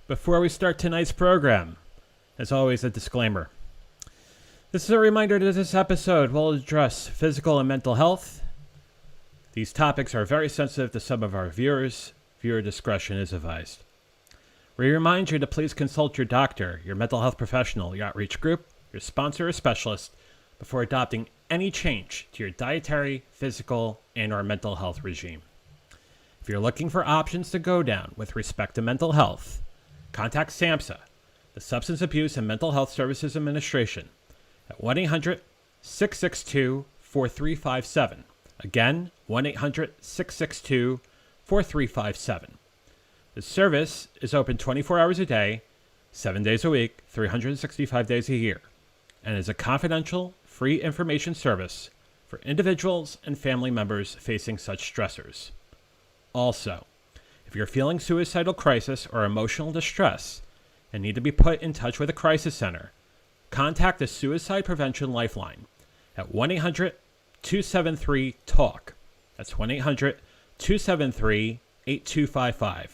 Before we start tonight's program, as always, a disclaimer. This is a reminder that this episode will address physical and mental health. These topics are very sensitive to some of our viewers. Viewer discretion is advised. We remind you to please consult your doctor, your mental health professional, your outreach group, your sponsor or specialist before adopting any change to your dietary, physical, and/or mental health regime. If you're looking for options to go down with respect to mental health, contact SAMHSA, the Substance Abuse and Mental Health Services Administration, at 1-800-662-4357. Again, 1-800-662-4357. The service is open 24 hours a day, 7 days a week, 365 days a year, and is a confidential, free information service for individuals and family members facing such stressors. Also, if you're feeling suicidal crisis or emotional distress and need to be put in touch with a crisis center, contact the Suicide Prevention Lifeline at 1-800-273-TALK. That's 1-800-273-8255.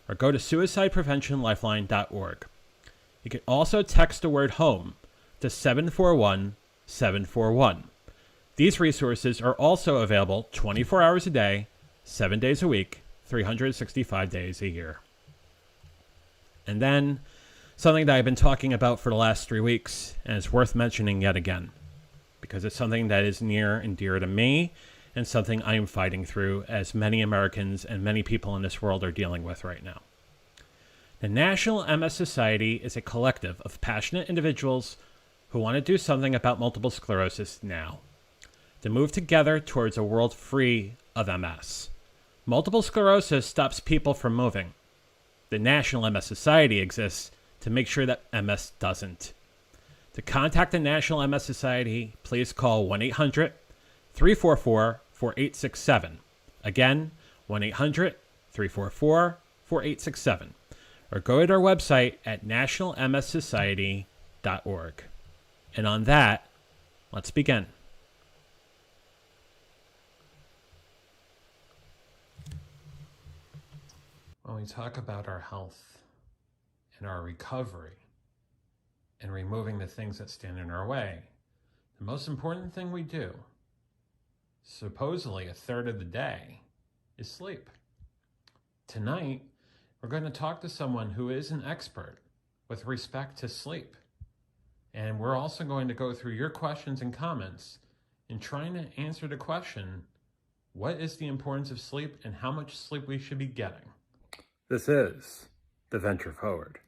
Or go to suicidepreventionlifeline.org. You can also text the word HOME to 741-741. These resources are also available 24 hours a day, 7 days a week, 365 days a year. And then, something that I've been talking about for the last 3 weeks, and it's worth mentioning yet again, because it's something that is near and dear to me, and something I am fighting through, as many Americans and many people in this world are dealing with right now. The National MS Society is a collective of passionate individuals who want to do something about multiple sclerosis now, to move together towards a world free of MS. Multiple sclerosis stops people from moving. The National MS Society exists to make sure that MS doesn't. To contact the National MS Society, please call 1-800-344-4867. Again, 1-800-344-4867. Or go to our website at nationalmssociety.org. And on that, let's begin. When we talk about our health and our recovery and removing the things that stand in our way, the most important thing we do, supposedly a third of the day, is sleep. Tonight, we're going to talk to someone who is an expert with respect to sleep. And we're also going to go through your questions and comments in trying to answer the question, what is the importance of sleep and how much sleep we should be getting? This is The Venture Forward.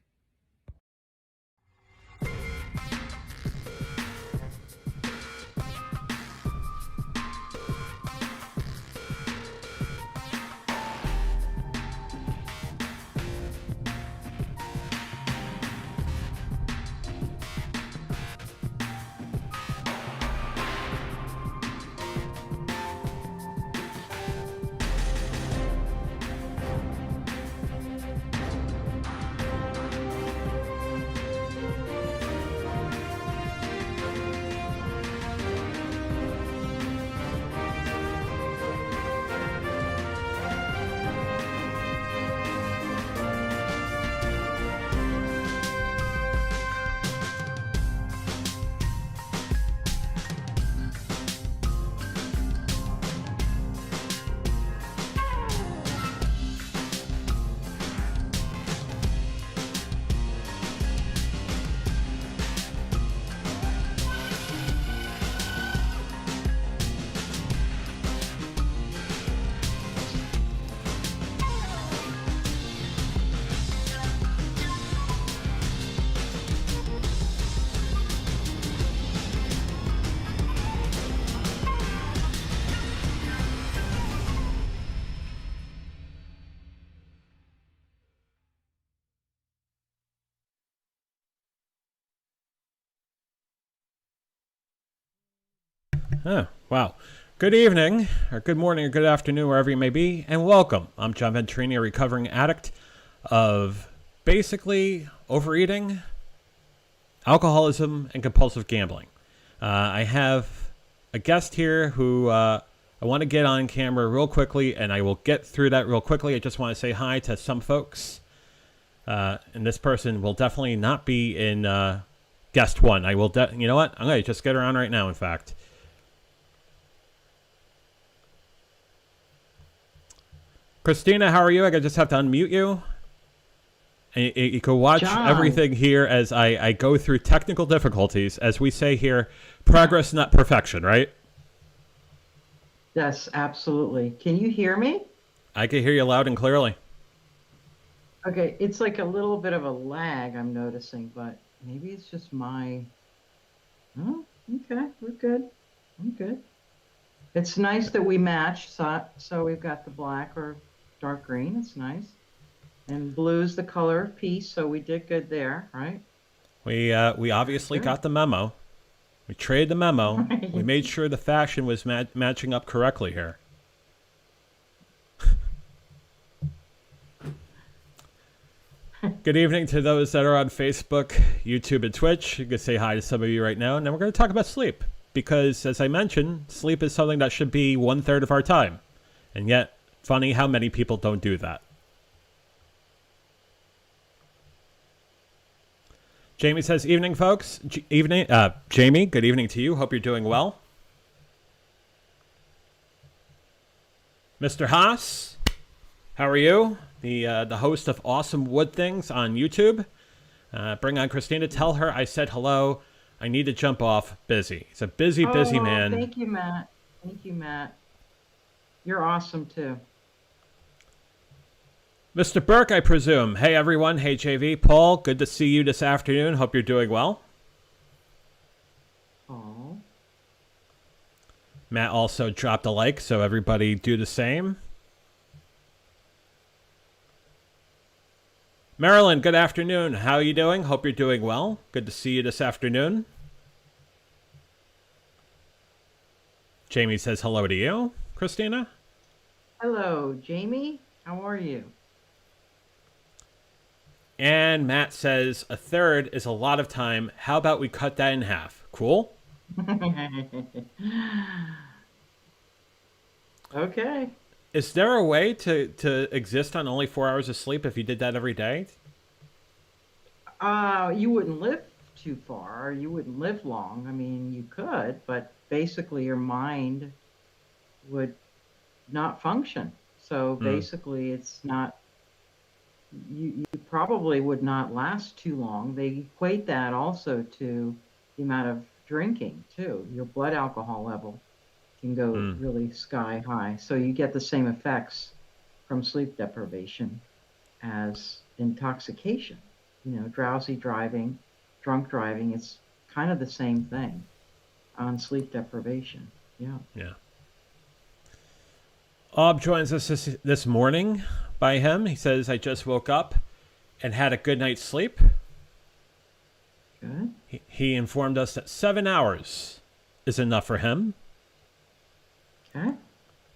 Oh, wow. Good evening, or good morning, or good afternoon, wherever you may be, and welcome. I'm John Venturini, a recovering addict of basically overeating, alcoholism, and compulsive gambling. I have a guest here who I want to get on camera real quickly, and I will get through that real quickly. I just want to say hi to some folks. And this person will definitely not be in guest one. I will, you know what? I'm going to just get her on right now, in fact. Christina, how are you? I just have to unmute you. And you can watch everything here as I go through technical difficulties. As we say here, progress, not perfection, right? Yes, absolutely. Can you hear me? I can hear you loud and clearly. Okay, it's like a little bit of a lag I'm noticing, but maybe it's just my... Oh, okay, we're good. I'm good. It's nice that we match, so we've got the black or dark green. It's nice. And blue's the color of peace, so we did good there, right? We obviously got the memo. We traded the memo. We made sure the fashion was matching up correctly here. Good evening to those that are on Facebook, YouTube, and Twitch. You can say hi to some of you right now. And then we're going to talk about sleep. Because, as I mentioned, sleep is something that should be 1/3 of our time. And yet, funny how many people don't do that. Jamie says, evening, folks. Evening, Jamie, good evening to you. Hope you're doing well. Mr. Haas, how are you? The host of Awesome Wood Things on YouTube. Bring on Christina. Tell her I said hello. I need to jump off. Busy. He's a busy man. Thank you, Matt. Thank you, Matt. You're awesome, too. Mr. Burke, I presume. Hey, everyone. Hey, JV. Paul, good to see you this afternoon. Hope you're doing well. Oh. Matt also dropped a like, so everybody do the same. Marilyn, good afternoon. How are you doing? Hope you're doing well. Good to see you this afternoon. Jamie says hello to you, Christina. Hello, Jamie. How are you? And Matt says 1/3 is a lot of time. How about we cut that in half? Cool? Okay. Is there a way to exist on only 4 hours of sleep if you did that every day? You wouldn't live too far. You wouldn't live long. I mean, you could, but basically your mind would not function. So basically it's not, you probably would not last too long. They equate that also to the amount of drinking too. Your blood alcohol level can go really sky high. So you get the same effects from sleep deprivation as intoxication. You know, drowsy driving, drunk driving, it's kind of the same thing on sleep deprivation. Yeah. Yeah. Ob joins us this morning by him. He says, I just woke up and had a good night's sleep. Good. He informed us that 7 hours is enough for him. Okay.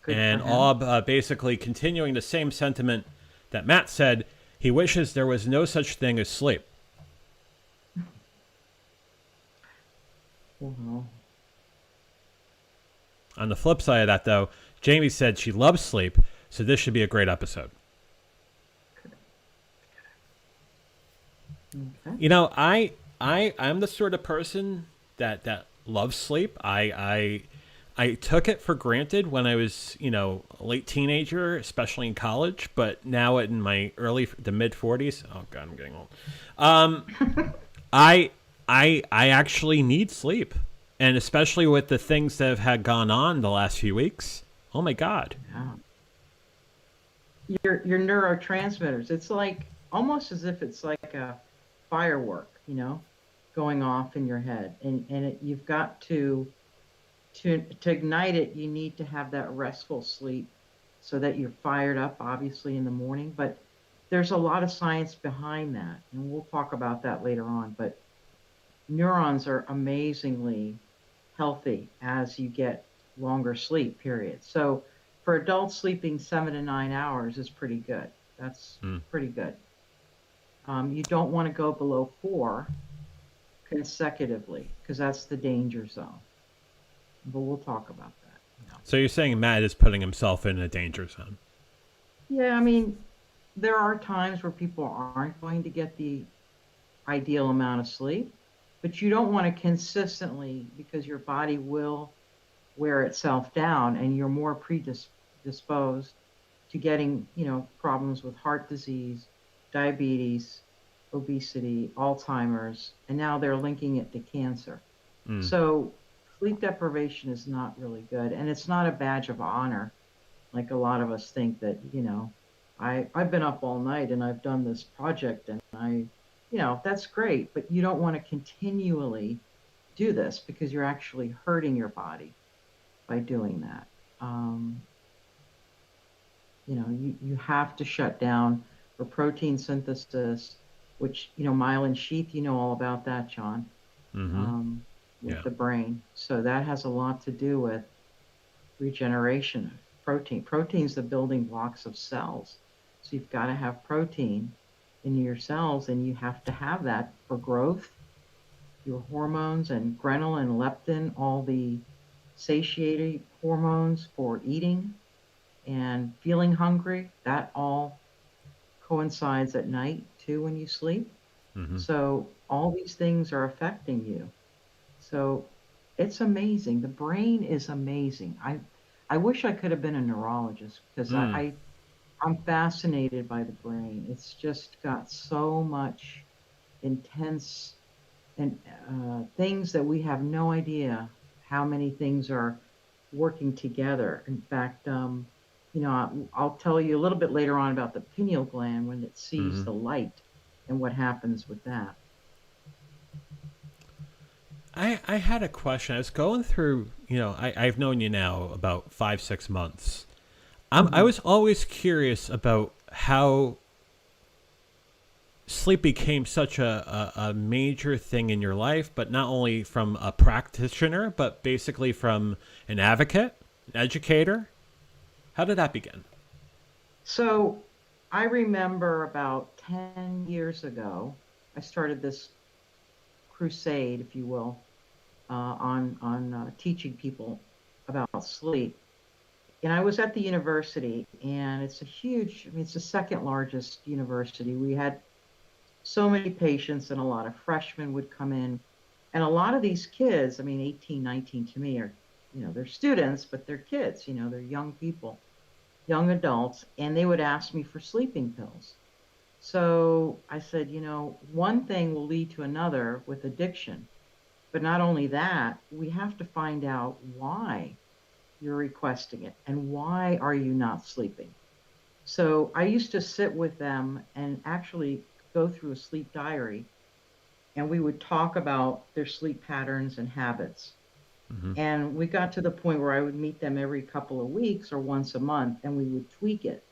Good and Ob basically continuing the same sentiment that Matt said. He wishes there was no such thing as sleep. Well. On the flip side of that, though, Jamie said she loves sleep, so this should be a great episode. Okay. You know, I'm the sort of person that loves sleep. I took it for granted when I was, a late teenager, especially in college, but now in my early to mid 40s, oh God, I'm getting old. I actually need sleep, and especially with the things that have gone on the last few weeks. Oh my God. Yeah. Your neurotransmitters. It's like almost as if it's like a firework, going off in your head, and you've got to ignite it, you need to have that restful sleep so that you're fired up, obviously, in the morning. But there's a lot of science behind that, and we'll talk about that later on. But neurons are amazingly healthy as you get longer sleep periods. So for adults, sleeping 7 to 9 hours is pretty good. That's pretty good. You don't want to go below 4 consecutively because that's the danger zone. But we'll talk about that. So you're saying Matt is putting himself in a danger zone? Yeah, I mean, there are times where people aren't going to get the ideal amount of sleep, but you don't want to consistently because your body will wear itself down and you're more predisposed to getting, problems with heart disease, diabetes, obesity, Alzheimer's, and now they're linking it to cancer. Mm. So sleep deprivation is not really good, and it's not a badge of honor like a lot of us think that, I've been up all night and I've done this project and that's great, but you don't want to continually do this because you're actually hurting your body by doing that. Um, you have to shut down for protein synthesis, which, myelin sheath, you know all about that, John, Mm-hmm. um, with Yeah. the brain. So that has a lot to do with regeneration of protein. Protein's the building blocks of cells. So you've got to have protein in your cells, and you have to have that for growth, your hormones, and ghrelin, leptin, all the satiety hormones for eating and feeling hungry. That all coincides at night too when you sleep. Mm-hmm. So all these things are affecting you. So it's amazing. The brain is amazing. I wish I could have been a neurologist because Mm. I'm fascinated by the brain. It's just got so much intense and things that we have no idea how many things are working together. In fact, I'll tell you a little bit later on about the pineal gland when it sees Mm-hmm. the light and what happens with that. I had a question. I was going through, I've known you now about 5, 6 months. I Hmm. was always curious about how sleep became such a major thing in your life, but not only from a practitioner, but basically from an advocate, an educator. How did that begin? So I remember about 10 years ago, I started this crusade, if you will, on teaching people about sleep. And I was at the university, and it's a huge, I mean, it's the second largest university. We had so many patients, and a lot of freshmen would come in. And a lot of these kids, I mean, 18, 19 to me are, they're students, but they're kids, they're young people, young adults, and they would ask me for sleeping pills. So I said, one thing will lead to another with addiction. But not only that, we have to find out why you're requesting it and why are you not sleeping. So I used to sit with them and actually go through a sleep diary, and we would talk about their sleep patterns and habits. Mm-hmm. And we got to the point where I would meet them every couple of weeks or once a month, and we would tweak it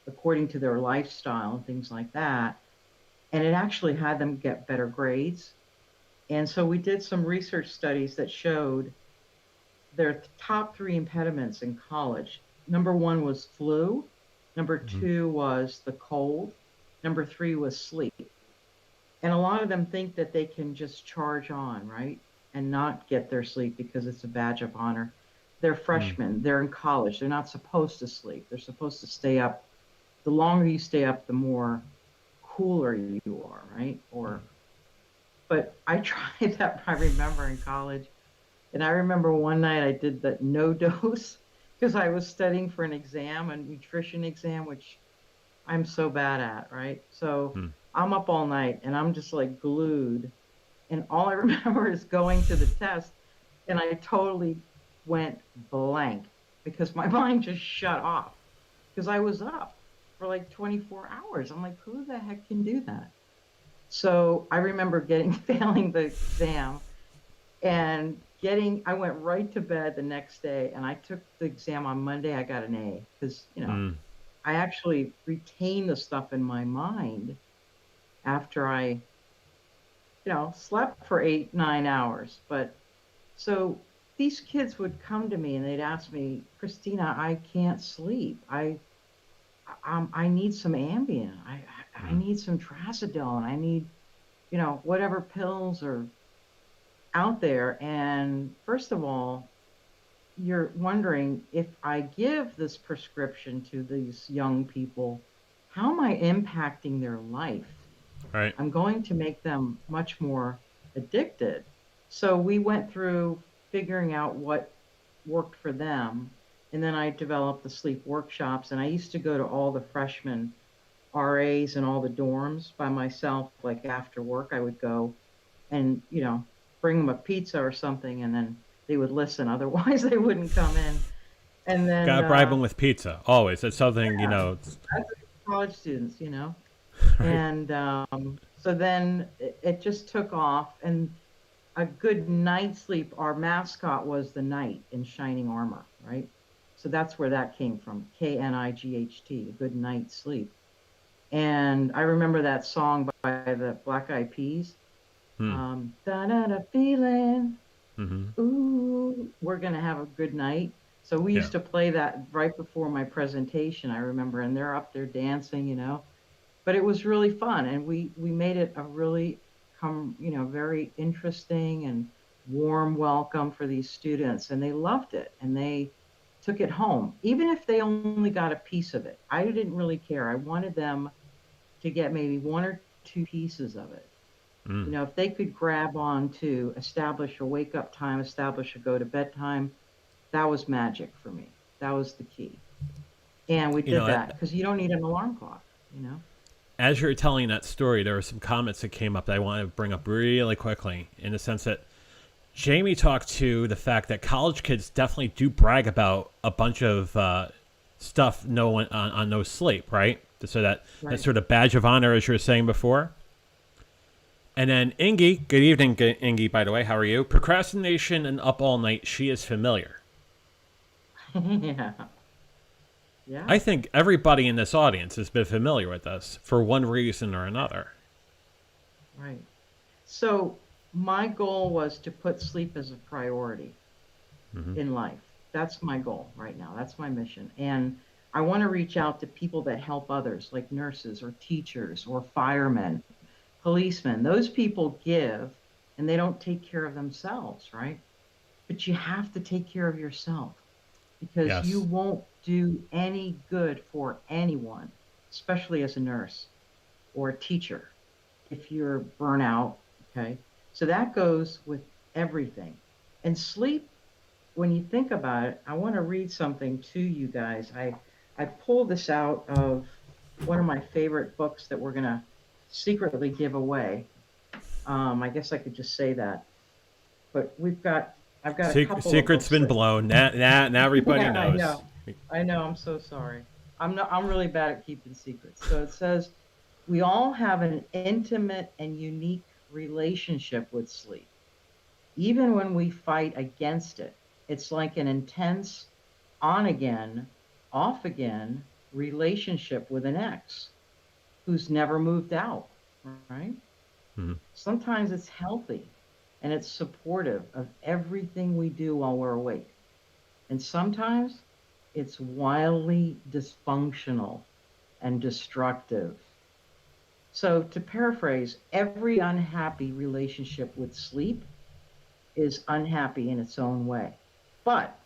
according to their lifestyle and things like that. And it actually had them get better grades. And so we did some research studies that showed their top three impediments in college. Number one was flu. Number Mm-hmm. two was the cold. Number three was sleep. And a lot of them think that they can just charge on, right? And not get their sleep because it's a badge of honor. They're Mm. freshmen, they're in college, they're not supposed to sleep. They're supposed to stay up. The longer you stay up, the more cooler you are, right? But I tried that, I remember in college. And I remember one night I did the no dose because I was studying for an exam, a nutrition exam, which I'm so bad at, right? So Mm. I'm up all night and I'm just like glued. And all I remember is going to the test and I totally went blank because my mind just shut off because I was up for like 24 hours. I'm like, who the heck can do that? So I remember getting failing the exam and I went right to bed the next day and I took the exam on Monday. I got an A because, Mm. I actually retained the stuff in my mind after I, slept for 8, 9 hours. But so these kids would come to me and they'd ask me, Christina, I can't sleep. I need some Ambien. I Mm. need some Trazodone. I need, whatever pills are out there. And first of all, you're wondering if I give this prescription to these young people, how am I impacting their life? Right. I'm going to make them much more addicted. So we went through figuring out what worked for them. And then I developed the sleep workshops. And I used to go to all the freshmen RAs in all the dorms by myself. Like after work, I would go and, bring them a pizza or something. And then they would listen. Otherwise, they wouldn't come in. And then, Gotta bribe them with pizza. Always. It's something, yeah, that's college students. Right. And so then it just took off. And a good night's sleep, our mascot was the knight in shining armor, right? So that's where that came from, Knight, a good night's sleep. And I remember that song by the Black Eyed Peas, Hmm. da-da-da feeling, Mm-hmm. ooh, we're gonna have a good night. So we Yeah. used to play that right before my presentation, I remember, and they're up there dancing. But it was really fun, and we made it a really very interesting and warm welcome for these students, and they loved it, and they took it home, even if they only got a piece of it. I didn't really care. I wanted them to get maybe one or two pieces of it. Mm. If they could grab on to establish a wake up time, establish a go to bed time, that was magic for me. That was the key. And we You did know, that because you don't need an alarm clock. as you're telling that story, there were some comments that came up that I want to bring up really quickly, in the sense that Jamie talked to the fact that college kids definitely do brag about a bunch of stuff on no sleep, right? So that Right. sort of badge of honor, as you were saying before. And then Ingy, good evening, Ingy, by the way, how are you? Procrastination and up all night, she is familiar. Yeah. Yeah. I think everybody in this audience has been familiar with this for one reason or another. Right. So my goal was to put sleep as a priority Hmm. in life. That's my goal right now. That's my mission. And I want to reach out to people that help others, like nurses or teachers or firemen, policemen. Those people give and they don't take care of themselves, right? But you have to take care of yourself because you Yes. won't do any good for anyone, especially as a nurse or a teacher, if you're burnout. Okay. So that goes with everything. And sleep, when you think about it, I want to read something to you guys. I pulled this out of one of my favorite books that we're going to secretly give away. I guess I could just say that. But I've got a couple of Secret's books been that, blown. Now everybody yeah, I knows. know. I know. I'm so sorry. I'm really bad at keeping secrets. So it says, we all have an intimate and unique relationship with sleep. Even when we fight against it, it's like an intense on again, off again relationship with an ex who's never moved out, right? Mhm. Sometimes it's healthy and it's supportive of everything we do while we're awake. And sometimes it's wildly dysfunctional and destructive. So, to paraphrase, every unhappy relationship with sleep is unhappy in its own way. But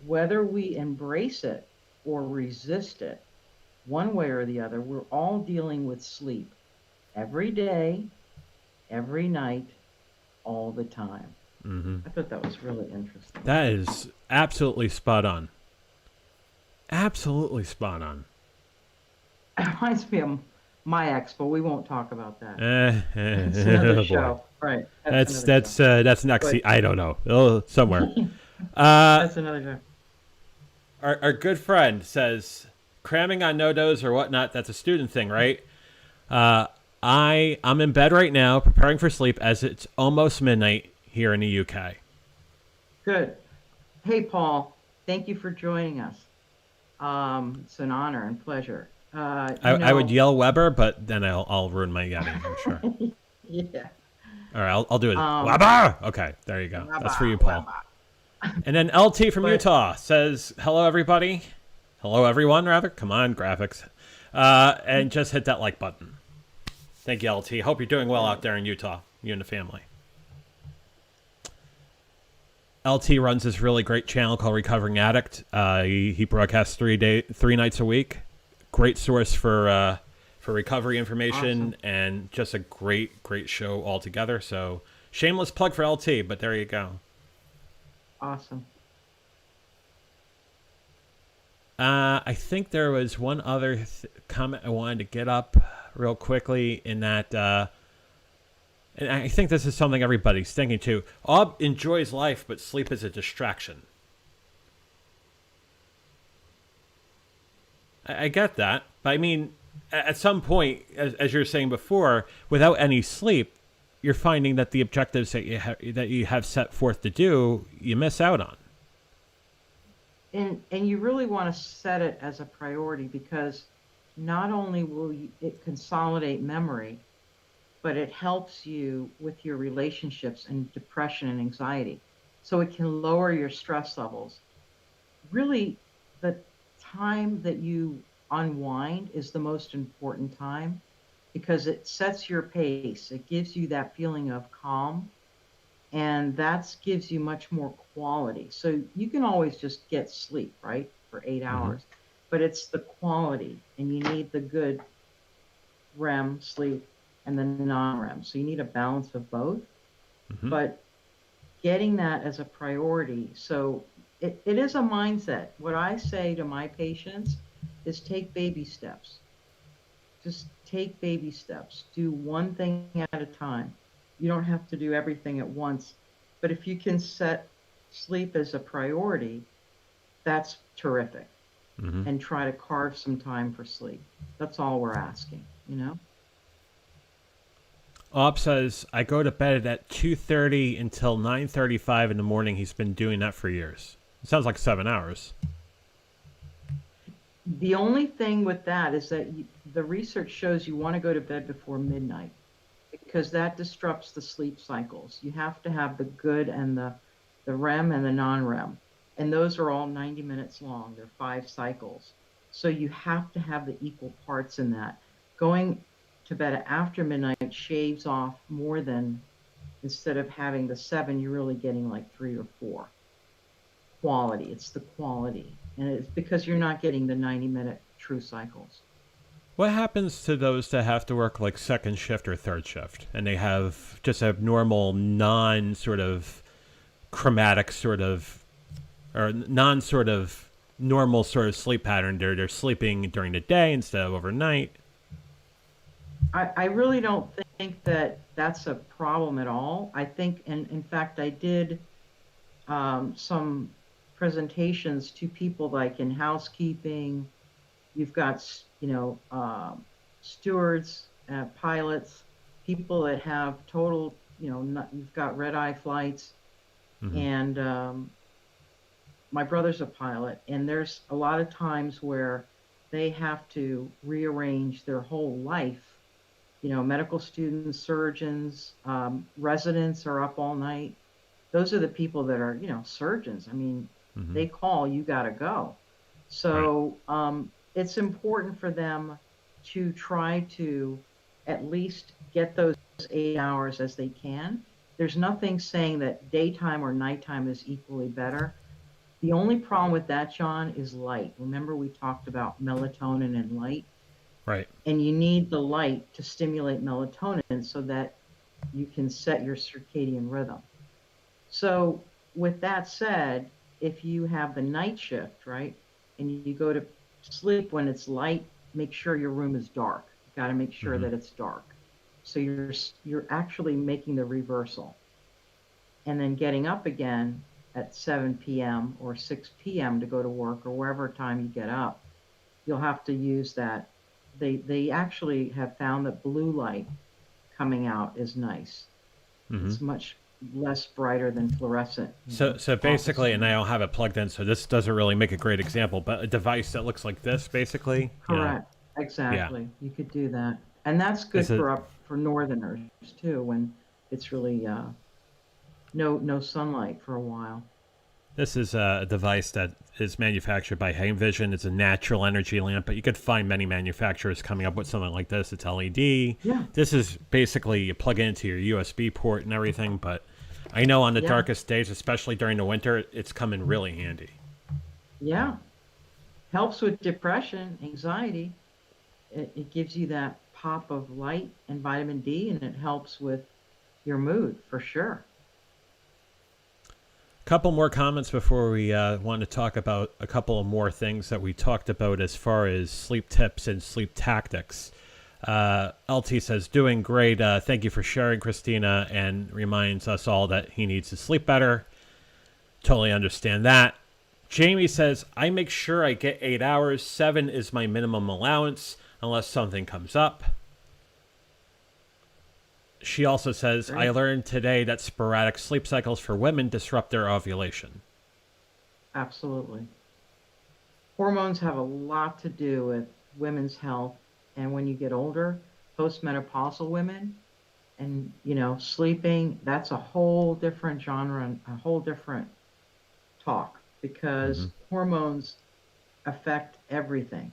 whether we embrace it or resist it, one way or the other, we're all dealing with sleep every day, every night, all the time. Hmm. I thought that was really interesting. That is absolutely spot on. Absolutely spot on. It reminds me of my ex, but we won't talk about that. It's Oh another boy. show. Right. That's Another show. that's next. But I don't know. Oh, somewhere. Uh, that's another show. our good friend says cramming on no dos or whatnot. That's a student thing, right? Uh, I'm in bed right now, preparing for sleep as it's almost midnight here in the UK. Good. Hey, Paul, thank you for joining us. It's an honor and pleasure. I would yell Weber, but then I'll ruin my yelling. I'm sure. Yeah. All right, I'll do it. Um, Weber. Okay, there you go. That's for you, Paul. And then LT from But Utah says, "Hello, everybody. Hello, everyone. Rather, come on, graphics, and just hit that like button. Thank you, LT. Hope you're doing well out there in Utah. You and the family." LT runs this really great channel called Recovering Addict. He broadcasts 3 nights a week. Great source for for recovery information, Awesome. and just a great show altogether. So shameless plug for LT, but there you go. Awesome. I think there was one other comment I wanted to get up real quickly in that, and I think this is something everybody's thinking too. Ob enjoys life, but sleep is a distraction. I get that, but I mean, at some point, as you were saying before, without any sleep, you're finding that the objectives that you have set forth to do, you miss out on. And you really want to set it as a priority because not only will it consolidate memory, but it helps you with your relationships and depression and anxiety. So it can lower your stress levels. Really, the time that you unwind is the most important time because it sets your pace. It gives you that feeling of calm, and that gives you much more quality. So you can always just get sleep, right, for 8 hours, but it's the quality, and you need the good REM sleep and the non-REM. So you need a balance of both, Mm-hmm. but getting that as a priority. So it is a mindset. What I say to my patients is take baby steps. Just take baby steps. Do one thing at a time. You don't have to do everything at once. But if you can set sleep as a priority, that's terrific. Mm-hmm. And try to carve some time for sleep. That's all we're asking, you know? Ob says I go to bed at 2:30 until 9:35 in the morning. He's been doing that for years. It sounds like 7 hours. The only thing with that is that the research shows you want to go to bed before midnight because that disrupts the sleep cycles. You have to have the good and the REM and the non-REM. And those are all 90 minutes long. They're 5 cycles. So you have to have the equal parts in that. Going to bed after midnight shaves off more than, instead of having the 7, you're really getting like 3 or 4. Quality. It's the quality. And it's because you're not getting the 90-minute true cycles. What happens to those that have to work like second shift or third shift, and they have just a normal, non sort of chromatic sort of, or non sort of normal sort of sleep pattern? They're sleeping during the day instead of overnight. I really don't think that that's a problem at all. I think, and in fact, I did some presentations to people like in housekeeping. You've got, stewards, pilots, people that have total, not, you've got red eye flights. Mm-hmm. And my brother's a pilot, and there's a lot of times where they have to rearrange their whole life. Medical students, surgeons, residents are up all night. Those are the people that are, surgeons. I mean, Mm-hmm. they call, you got to go. So it's important for them to try to at least get those 8 hours as they can. There's nothing saying that daytime or nighttime is equally better. The only problem with that, John, is light. Remember, we talked about melatonin and light, Right. and you need the light to stimulate melatonin so that you can set your circadian rhythm. So, with that said, if you have the night shift, right, and you go to sleep when it's light, make sure your room is dark. You got to make sure Mm-hmm. that it's dark. So you're actually making the reversal. And then getting up again at 7 p.m. or 6 p.m. to go to work or wherever time you get up, you'll have to use that. They actually have found that blue light coming out is nice. Mm-hmm. It's much less brighter than fluorescent. So basically, and I don't have it plugged in, so this doesn't really make a great example, but a device that looks like this, basically. Correct. Exactly. You could do that. And that's good for northerners too, when it's really no sunlight for a while. This is a device that is manufactured by Haivision. It's a natural energy lamp, but you could find many manufacturers coming up with something like this. It's LED. Yeah. This is basically you plug it into your USB port and everything, but I know on the darkest days, especially during the winter, it's come in really handy. Yeah. Helps with depression, anxiety. it gives you that pop of light and vitamin D, and it helps with your mood for sure. Couple more comments before we want to talk about a couple of more things that we talked about as far as sleep tips and sleep tactics. LT says, doing great. Thank you for sharing, Christina, and reminds us all that he needs to sleep better. Totally understand that. Jamie says, I make sure I get 8 hours. 7 is my minimum allowance unless something comes up. She also says, I Great. learned today that sporadic sleep cycles for women disrupt their ovulation. Absolutely. Hormones have a lot to do with women's health. And when you get older, postmenopausal women, and sleeping, that's a whole different genre and a whole different talk, because Mm-hmm. hormones affect everything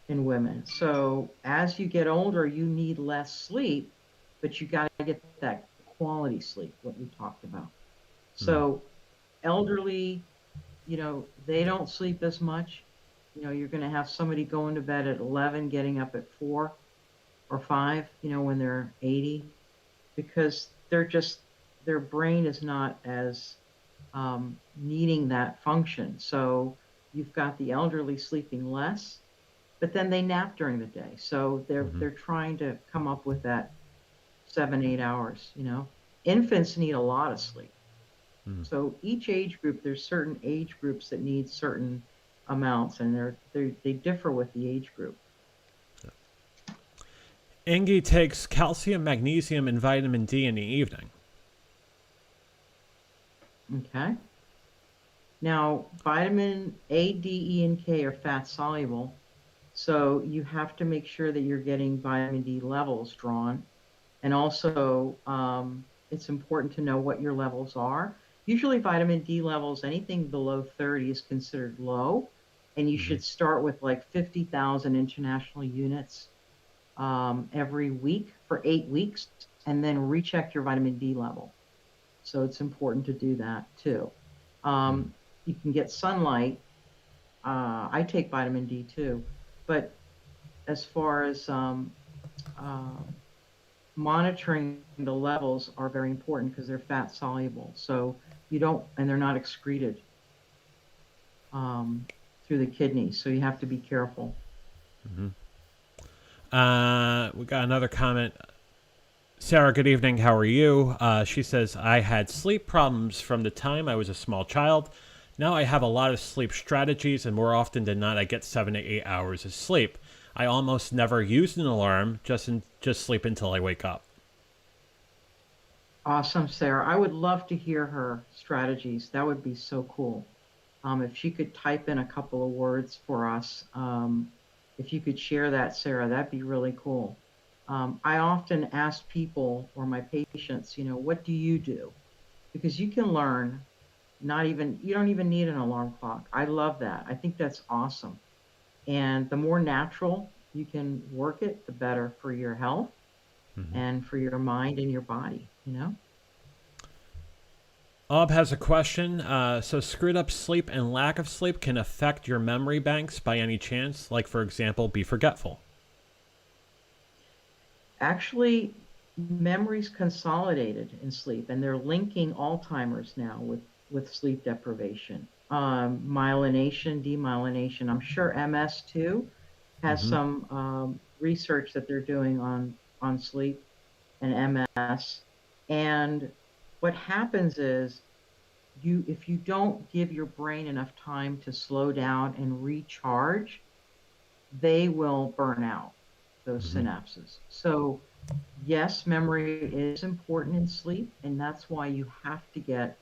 in women. So as you get older, you need less sleep, but you got to get that quality sleep, what we talked about. Mm. So elderly, they don't sleep as much. You're going to have somebody going to bed at 11, getting up at 4 or 5, when they're 80, because their brain is not as needing that function. So you've got the elderly sleeping less, but then they nap during the day. So they're Mm-hmm. they're trying to come up with that 7, 8 hours. Infants need a lot of sleep. Mm. So each age group, there's certain age groups that need certain amounts, and they differ with the age group. Ingy takes calcium, magnesium, and vitamin D in the evening. Okay. Now, vitamin A, D, E, and K are fat soluble, so you have to make sure that you're getting vitamin D levels drawn. And also, it's important to know what your levels are. Usually, vitamin D levels, anything below 30 is considered low, and you Mm-hmm. should start with like 50,000 international units every week for 8 weeks, and then recheck your vitamin D level. So it's important to do that too. Mm. Um, you can get sunlight. I take vitamin D too, but as far as uh, monitoring the levels are very important because they're fat soluble. So you don't, and they're not excreted um, through the kidneys. So you have to be careful. Mm-hmm. We got another comment. Sarah, good evening. How are you? She says, I had sleep problems from the time I was a small child. Now I have a lot of sleep strategies, and more often than not, I get 7 to 8 hours of sleep. I almost never use an alarm, just sleep until I wake up. Awesome, Sarah. I would love to hear her strategies. That would be so cool. If she could type in a couple of words for us, if you could share that, Sarah, that'd be really cool. I often ask people or my patients, what do you do? Because you can learn, you don't even need an alarm clock. I love that. I think that's awesome. And the more natural you can work it, the better for your health Mm-hmm. and for your mind and your body. Ob has a question. So, screwed up sleep and lack of sleep can affect your memory banks by any chance? Like, for example, be forgetful. Actually, memory's consolidated in sleep, and they're linking Alzheimer's now with sleep deprivation, myelination, demyelination. I'm sure MS too has Mm-hmm. some research that they're doing on sleep and MS. And what happens is, if you don't give your brain enough time to slow down and recharge, they will burn out those Mm-hmm. synapses. So yes, memory is important in sleep, and that's why you have to get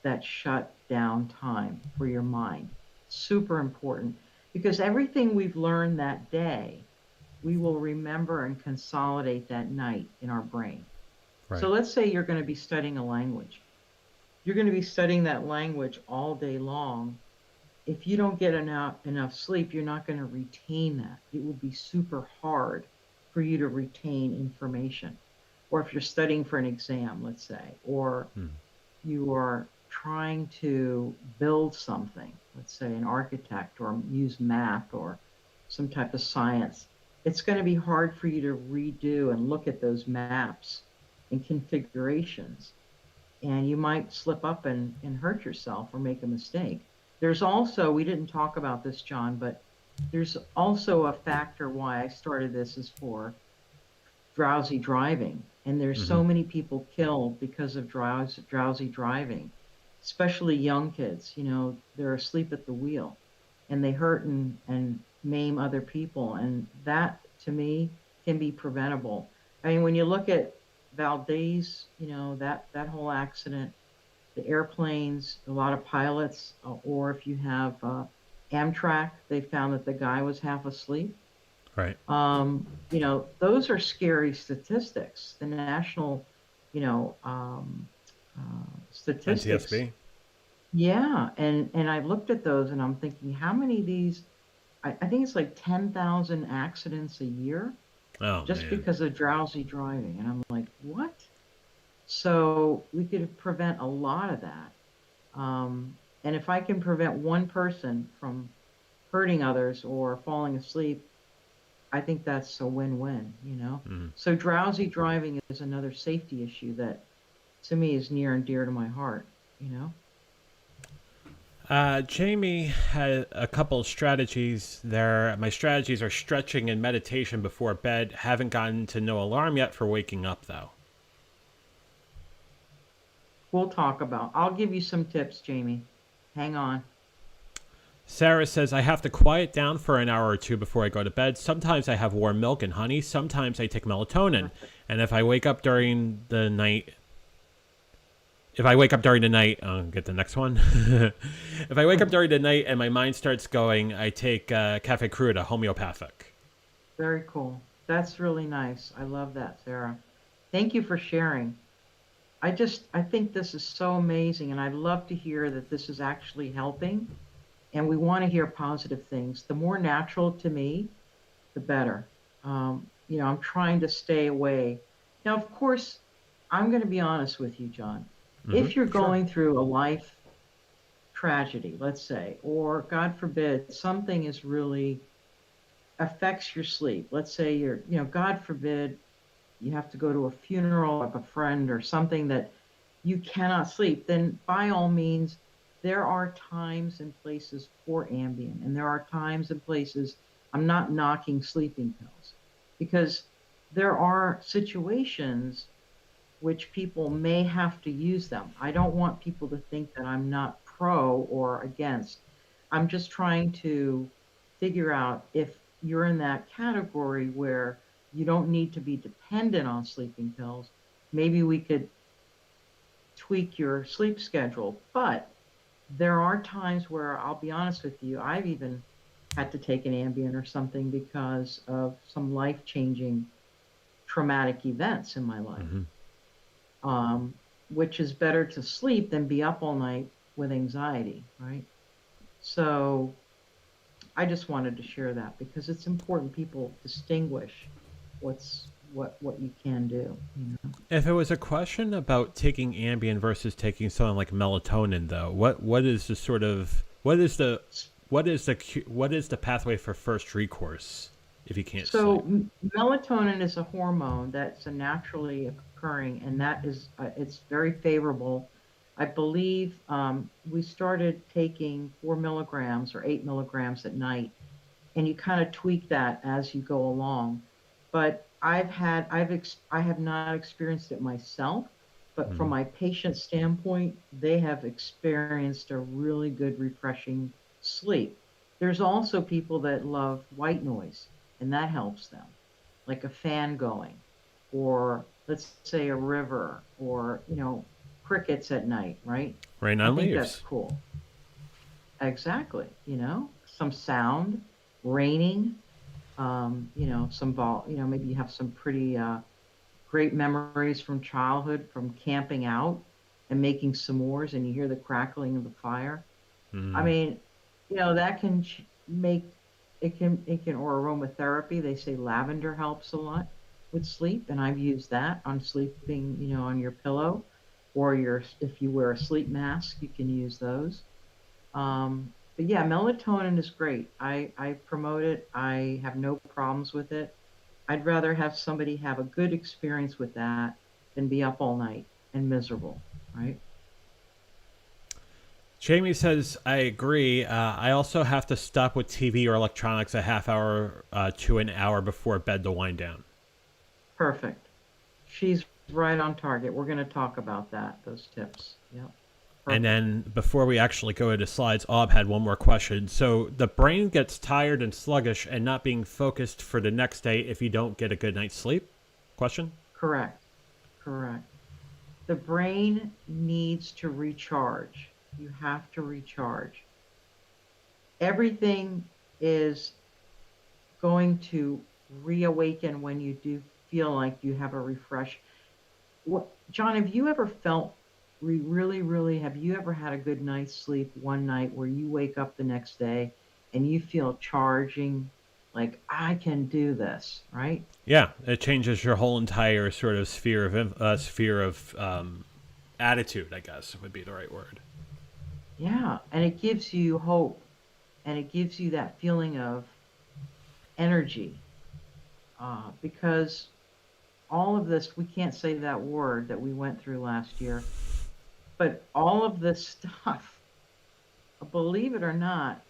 that shut down time for your mind. Super important, because everything we've learned that day, we will remember and consolidate that night in our brain. So Right. let's say you're going to be studying a language. You're going to be studying that language all day long. If you don't get enough sleep, you're not going to retain that. It will be super hard for you to retain information. Or if you're studying for an exam, let's say, or Mm. you are trying to build something, let's say an architect, or use math or some type of science, it's going to be hard for you to redo and look at those maps and configurations. And you might slip up and hurt yourself or make a mistake. There's also, we didn't talk about this, John, but there's also a factor why I started this is for drowsy driving. And there's Hmm. so many people killed because of drowsy driving, especially young kids. You know, they're asleep at the wheel and they hurt and maim other people. And that, to me, can be preventable. I mean, when you look at Valdez, you know, that whole accident, the airplanes, a lot of pilots, or if you have Amtrak, they found that the guy was half asleep. Right. You know, those are scary statistics. The national, you know, statistics. NTSB. Yeah, and I looked at those and I'm thinking, how many of these? I think it's like 10,000 accidents a year Oh just man. because of drowsy driving. And I'm like, what? So we could prevent a lot of that. And if I can prevent one person from hurting others or falling asleep, I think that's a win-win, you know? Mhm. So drowsy driving is another safety issue that to me is near and dear to my heart, you know? Jamie had a couple strategies there. My strategies are stretching and meditation before bed. Haven't gotten to no alarm yet for waking up, though. I'll give you some tips, Jamie. Hang on. Sarah says, I have to quiet down for an hour or two before I go to bed. Sometimes I have warm milk and honey. Sometimes I take melatonin. Perfect. And if I wake up during the night, if I wake up during the night, I'll get the next one. If I wake up during the night and my mind starts going, I take Cafe Cruda, homeopathic. Very cool. That's really nice. I love that, Sarah. Thank you for sharing. I think this is so amazing, and I'd love to hear that this is actually helping. And we want to hear positive things. The more natural to me, the better. You know, I'm trying to stay away. Now, of course, I'm going to be honest with you, John. Hmm. If you're Sure. going through a life tragedy, let's say, or God forbid, something is really affects your sleep. Let's say you're, you know, God forbid, you have to go to a funeral of a friend or something that you cannot sleep, then by all means, there are times and places for Ambien, and there are times and places. I'm not knocking sleeping pills because there are situations which people may have to use them. I don't want people to think that I'm not pro or against. I'm just trying to figure out if you're in that category where you don't need to be dependent on sleeping pills. Maybe we could tweak your sleep schedule. But there are times where I'll be honest with you, I've even had to take an Ambien or something because of some life changing traumatic events in my life. Hmm. um, which is better to sleep than be up all night with anxiety, right? So I just wanted to share that because it's important people distinguish what you can do, you know. If it was a question about taking Ambien versus taking something like melatonin, though, what is the sort of what is the pathway for first recourse if you can't So sleep? melatonin is a hormone that's a naturally occurring, and that is it's very favorable. I believe we started taking 4 milligrams or 8 milligrams at night, and you kind of tweak that as you go along. But I have not experienced it myself, but from Hmm. my patient standpoint, they have experienced a really good, refreshing sleep. There's also people that love white noise, and that helps them, like a fan going, or let's say a river, or you know, crickets at night, right? Rain I on think that's leaves. cool. Exactly. You know, some sound, raining, you know, you know, maybe you have some pretty great memories from childhood from camping out and making s'mores and you hear the crackling of the fire. I Hmm. mean, you know, that can make or aromatherapy. They say lavender helps a lot with sleep, and I've used that on sleeping, you know, on your pillow or if you wear a sleep mask, you can use those. But yeah, melatonin is great. I promote it. I have no problems with it. I'd rather have somebody have a good experience with that than be up all night and miserable, right? Jamie says, I agree. I also have to stop with TV or electronics a half hour to an hour before bed to wind down. Perfect. She's right on target. We're going to talk about that, those tips. Yep. And Perfect. then before we actually go into slides, Ob had one more question. So the brain gets tired and sluggish and not being focused for the next day if you don't get a good night's sleep? Question? Correct. Correct. The brain needs to recharge. You have to recharge. Everything is going to reawaken when you do feel like you have a refresh. What, John, have you ever felt really, really, have you ever had a good night's sleep one night where you wake up the next day and you feel charging, like I can do this, right? Yeah, it changes your whole entire sort of sphere of attitude, I guess would be the right word. Yeah, and it gives you hope and it gives you that feeling of energy because all of this, we can't say that word that we went through last year, but all of this stuff, believe it or not,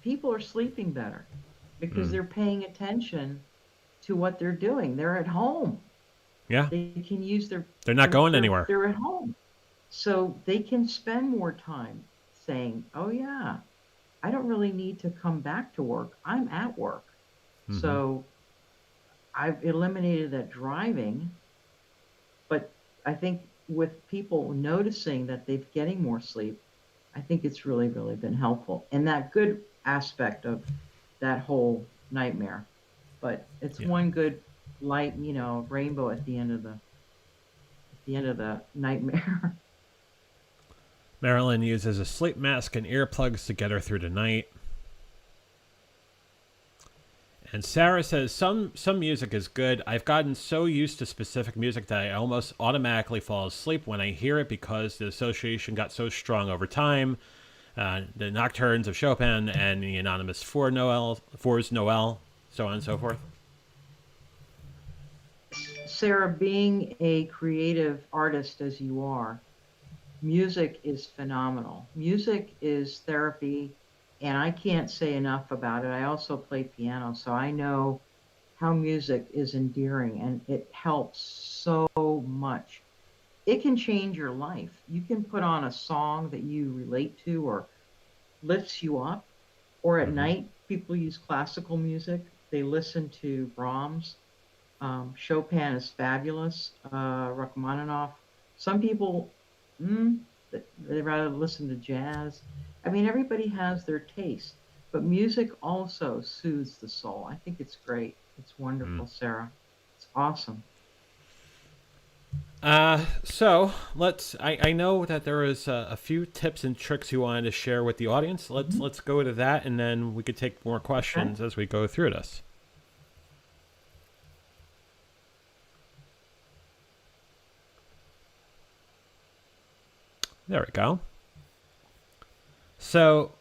people are sleeping better because they're paying attention to what they're doing. They're at home. Yeah, They can use they're not going anywhere. they're at home. So they can spend more time saying, "Oh yeah, I don't really need to come back to work. I'm at work." So I've eliminated that driving, but I think with people noticing that they're getting more sleep, I think it's really, really been helpful. And that good aspect of that whole nightmare. But it's Yeah. one good light, rainbow at the end of the nightmare. Marilyn uses a sleep mask and earplugs to get her through the night. And Sarah says some music is good. I've gotten so used to specific music that I almost automatically fall asleep when I hear it because the association got so strong over time. The Nocturnes of Chopin and the Anonymous Fours Noel, so on and so forth. Sarah, being a creative artist as you are, music is phenomenal. Music is therapy, and I can't say enough about it. I also play piano, so I know how music is endearing and it helps so much. It can change your life. You can put on a song that you relate to or lifts you up, or at night, people use classical music. They listen to Brahms. Chopin is fabulous. Rachmaninoff. Some people, mm, they rather listen to jazz. I mean, everybody has their taste, but music also soothes the soul. I think it's great. It's wonderful, Sarah. It's awesome. So I know that there is a few tips and tricks you wanted to share with the audience. Let's go to that, and then we could take more questions as we go through this. There we go. So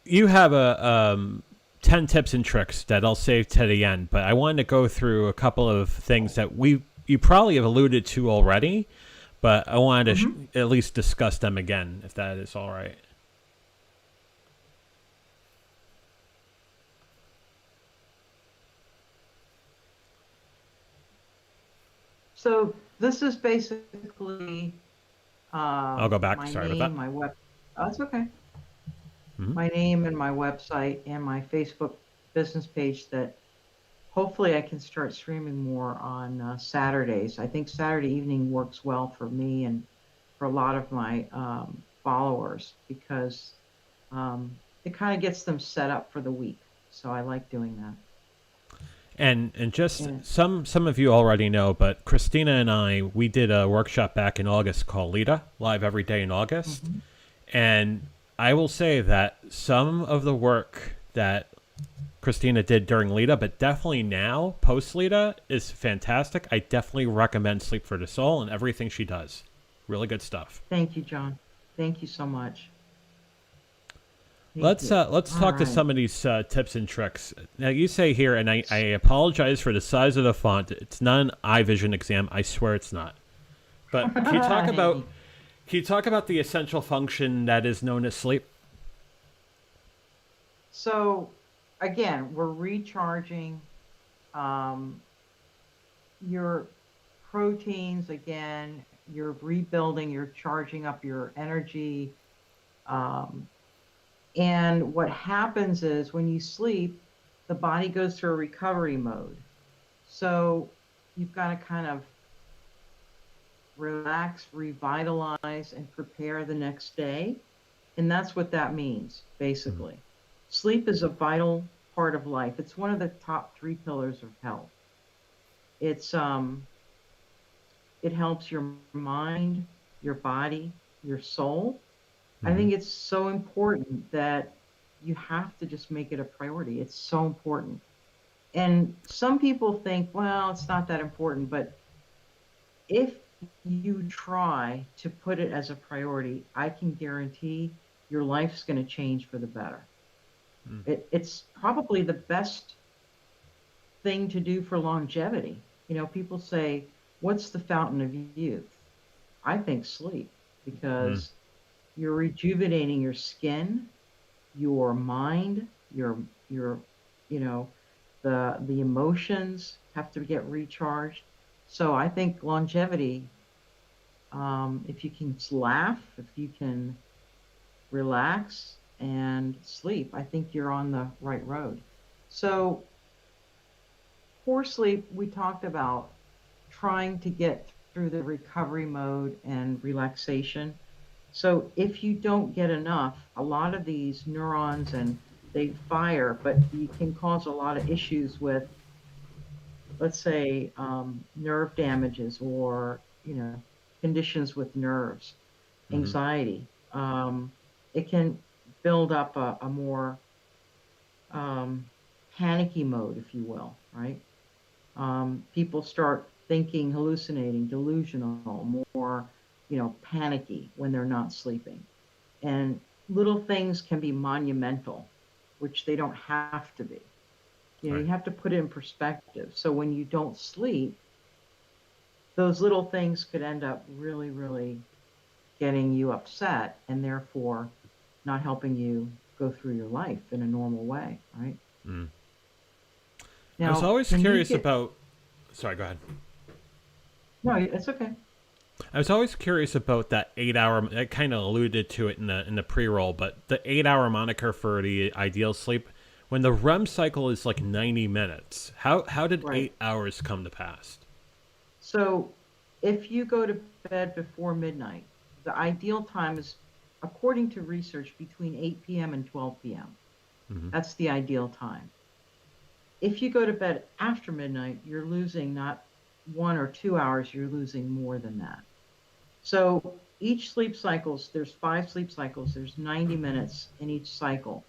you have a 10 tips and tricks that I'll save to the end, but I wanted to go through a couple of things that you probably have alluded to already, but I wanted to at least discuss them again, if that is all right. So this is basically I'll go back. my Sorry name, about that. my web. Oh, it's okay. Mhm. My name and my website and my Facebook business page that hopefully I can start streaming more on Saturdays. I think Saturday evening works well for me and for a lot of my followers because it kind of gets them set up for the week. So I like doing that. And just Yeah. some of you already know, but Christina and we did a workshop back in August called Lita, live every day in August. And I will say that some of the work that Christina did during Lita, but definitely now, post Lita, is fantastic. I definitely recommend Sleep for the Soul and everything she does. Really good stuff. Thank you, John. Thank you so much. Thank you. Let's All talk to right. some of these tips and tricks. Now you say here, and I apologize for the size of the font. It's not an eye vision exam. I swear it's not. But Hey. can you talk about the essential function that is known as sleep? So again, we're recharging um, your proteins again. You're rebuilding. You're charging up your energy. Um, and what happens is when you sleep, the body goes through a recovery mode. So you've got to kind of relax, revitalize, and prepare the next day. And that's what that means, Mm-hmm. basically. Sleep is a vital part of life. It's one of the top three pillars of health. It's it helps your mind, your body, your soul. I Mm-hmm. think it's so important that you have to just make it a priority. It's so important. And some people think, well, it's not that important, but if you try to put it as a priority, I can guarantee your life's going to change for the better. It's probably the best thing to do for longevity. You know, people say, what's the fountain of youth? I think sleep, Mm-hmm. because you're rejuvenating your skin, your mind, your you know, the emotions have to get recharged. So I think longevity, if you can laugh, if you can relax and sleep, I think you're on the right road. So poor sleep, we talked about trying to get through the recovery mode and relaxation. So if you don't get enough, a lot of these neurons and they fire, but you can cause a lot of issues with, let's say, nerve damages or, conditions with nerves, Mm-hmm. anxiety. It can build up a more um, panicky mode, if you will, right? People start thinking, hallucinating, delusional, more, panicky when they're not sleeping. And little things can be monumental, which they don't have to be. You Right. have to put it in perspective. So when you don't sleep, those little things could end up really, really getting you upset and therefore not helping you go through your life in a normal way, right? Mm. I was Now, always can you curious get, about. Sorry, go ahead. no, it's okay. I was always curious about that 8 hour. I kind of alluded to it in the pre roll, but the 8 hour moniker for the ideal sleep. When the REM cycle is like 90 minutes, how did Right. 8 hours come to pass? So if you go to bed before midnight, the ideal time is, according to research, between 8 p.m. and 12 p.m. Mm-hmm. That's the ideal time. If you go to bed after midnight, you're losing not 1 or 2 hours, you're losing more than that. So each sleep cycles, there's 5 sleep cycles, there's 90 minutes in each cycle.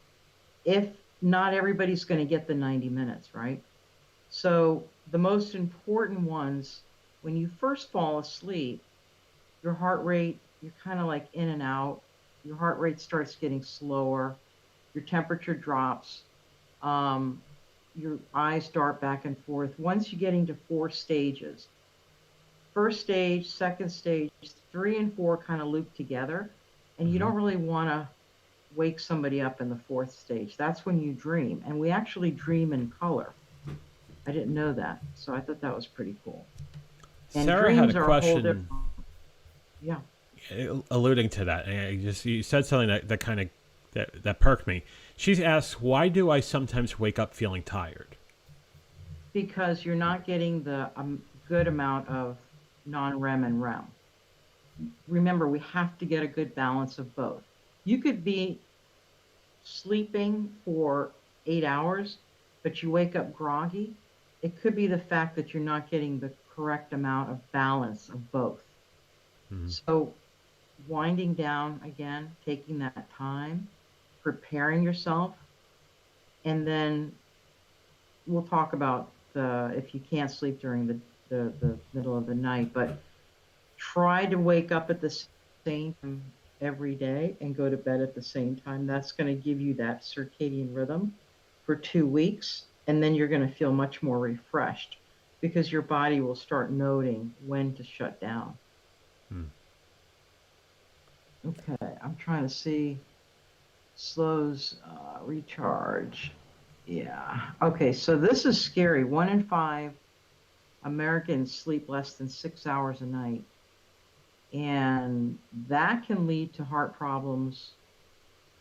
If not everybody's going to get the 90 minutes, right? So the most important ones, when you first fall asleep, your heart rate, you're kind of like in and out. Your heart rate starts getting slower. Your temperature drops. Um, your eyes dart back and forth. Once you get into 4 stages, first stage, second stage, three and four kind of loop together. And you Mm-hmm. don't really want to wake somebody up in the fourth stage. That's when you dream. And we actually dream in color. I didn't know that. So I thought that was pretty cool. And Sarah had a dreams are a whole question different, yeah. alluding to that. And you said something that kind of that perked me. She asks, "Why do I sometimes wake up feeling tired?" Because you're not getting the good amount of non-REM and REM. Remember, we have to get a good balance of both. You could be sleeping for 8 hours, but you wake up groggy. It could be the fact that you're not getting the correct amount of balance of both. Mm-hmm. So, winding down again, taking that time, preparing yourself, and then we'll talk about the if you can't sleep during the middle of the night, but try to wake up at the same time every day and go to bed at the same time. That's going to give you that circadian rhythm for 2 weeks. And then you're going to feel much more refreshed because your body will start noting when to shut down. Hmm. Okay, I'm trying to see. Slows recharge. Yeah. Okay, so this is scary. 1 in 5 Americans sleep less than 6 hours a night. And that can lead to heart problems,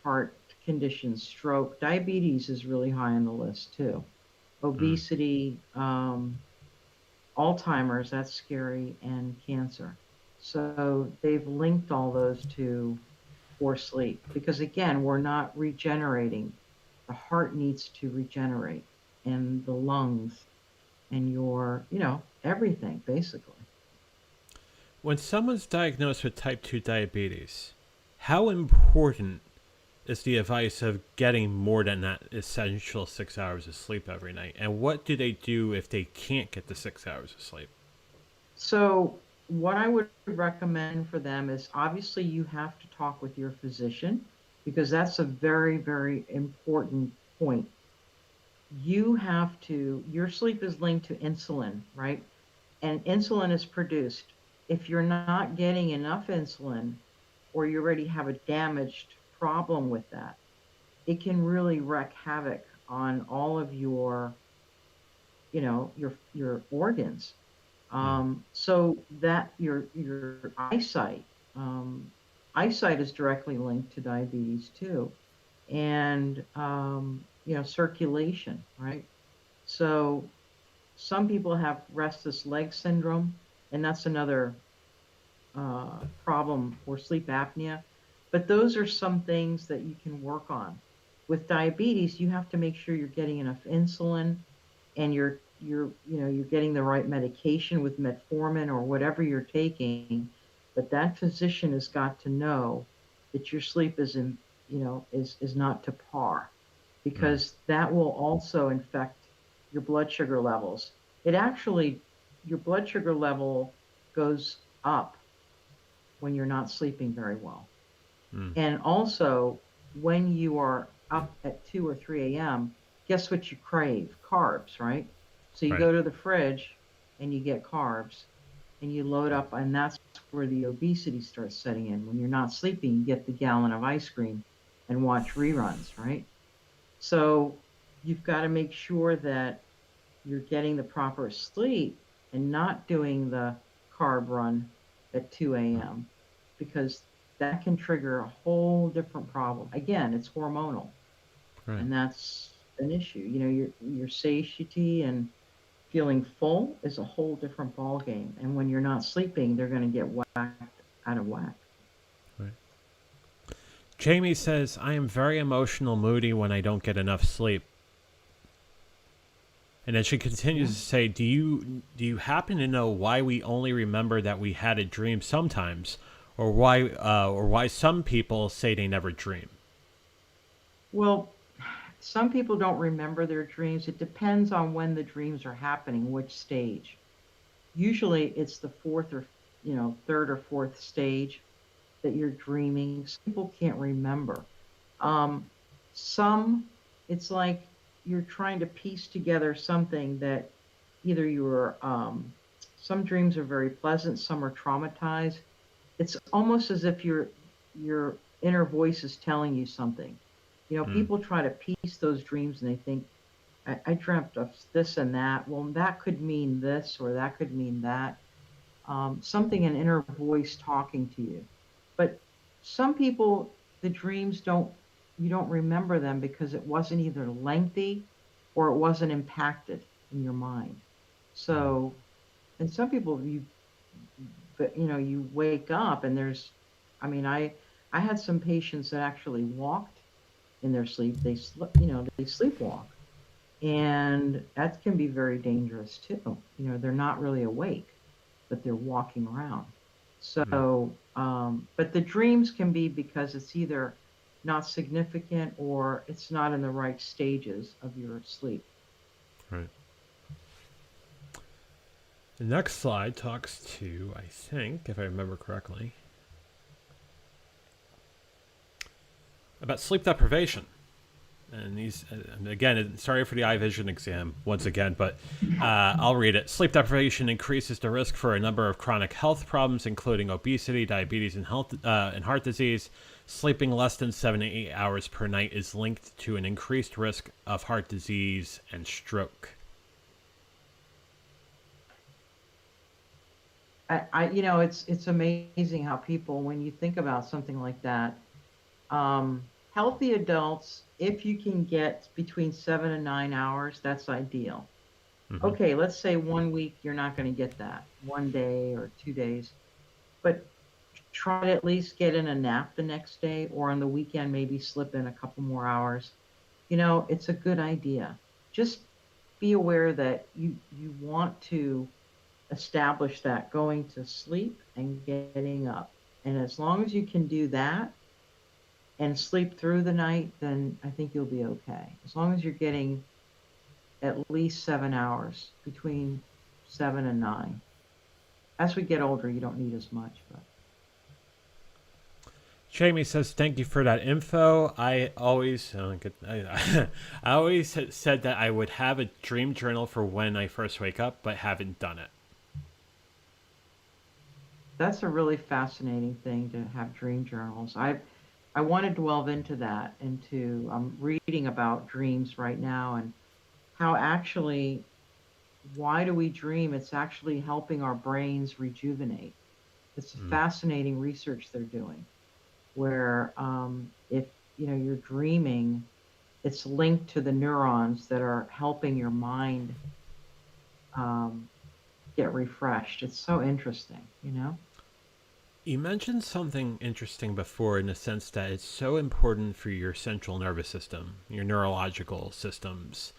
heart conditions, stroke. Diabetes is really high on the list too. Hmm. Obesity, Alzheimer's, that's scary, and cancer. So they've linked all those to poor sleep because, again, we're not regenerating. The heart needs to regenerate, and the lungs, and everything basically. When someone's diagnosed with type 2 diabetes, how important is the advice of getting more than that essential 6 hours of sleep every night? And what do they do if they can't get the 6 hours of sleep? So, what I would recommend for them is obviously you have to talk with your physician because that's a very, very important point. Your sleep is linked to insulin, right? And insulin is produced. If you're not getting enough insulin or you already have a damaged problem with that, it can really wreak havoc on all of your organs. Hmm. So that your um, eyesight is directly linked to diabetes too, and circulation, right? So some people have restless leg syndrome, and that's another problem for sleep apnea. But those are some things that you can work on. With diabetes, you have to make sure you're getting enough insulin and you're getting the right medication with metformin or whatever you're taking. But that physician has got to know that your sleep is not to par Hmm. because that will also infect your blood sugar levels. It actually Your blood sugar level goes up when you're not sleeping very well. Hmm. And also, when you are up at 2 or 3 a.m., guess what you crave? Carbs, right? So you Right. go to the fridge and you get carbs and you load up, and that's where the obesity starts setting in. When you're not sleeping, you get the gallon of ice cream and watch reruns, right? So you've got to make sure that you're getting the proper sleep and not doing the carb run at 2 a.m. because that can trigger a whole different problem. Again, it's hormonal, Right. and that's an issue. Your satiety and feeling full is a whole different ball game. And when you're not sleeping, they're going to get whacked out of whack. Right. Jamie says, I am very emotional, moody when I don't get enough sleep. And then she continues Yeah. to say, do you happen to know why we only remember that we had a dream sometimes, or why some people say they never dream? Well, some people don't remember their dreams. It depends on when the dreams are happening, which stage. Usually it's the fourth or third or fourth stage that you're dreaming. Some people can't remember. um, some It's like you're trying to piece together something that either you're some dreams are very pleasant, some are traumatized. It's almost as if your inner voice is telling you something. Hmm. People try to piece those dreams and they think, I dreamt of this and that. Well, that could mean this or that could mean that. Something, an inner voice talking to you. But some people, the dreams you don't remember them because it wasn't either lengthy or it wasn't impacted in your mind. Hmm. So, and some people, you wake up and I mean, I had some patients that actually walked in their sleep. They sleepwalk, and that can be very dangerous too. They're not really awake, but they're walking around. Hmm. So, but the dreams can be because it's either not significant or it's not in the right stages of your sleep. Right. The next slide talks to, I think, if I remember correctly, about sleep deprivation. And and again, sorry for the eye vision exam once again, but I'll read it. Sleep deprivation increases the risk for a number of chronic health problems, including obesity, diabetes, and heart disease. Sleeping less than 7 to 8 hours per night is linked to an increased risk of heart disease and stroke. It's amazing how people, when you think about something like that, healthy adults, if you can get between 7 and 9 hours, that's ideal. Hmm. Okay, let's say one week you're not going to get that, one day or 2 days, but try to at least get in a nap the next day, or on the weekend, maybe slip in a couple more hours. It's a good idea. Just be aware that you want to establish that going to sleep and getting up. And as long as you can do that and sleep through the night, then I think you'll be okay. As long as you're getting at least 7 hours, between 7 and 9. As we get older, you don't need as much, but Jamie says, "Thank you for that info. I always, I always said that I would have a dream journal for when I first wake up, but haven't done it." that's a really fascinating thing to have dream journals. I want to delve into that, into I'm reading about dreams right now and how actually why do we dream? It's actually helping our brains rejuvenate. It's Mm. fascinating research they're doing where if you're dreaming, it's linked to the neurons that are helping your mind um, get refreshed. It's so interesting. You mentioned something interesting before in the sense that it's so important for your central nervous system, your neurological systems.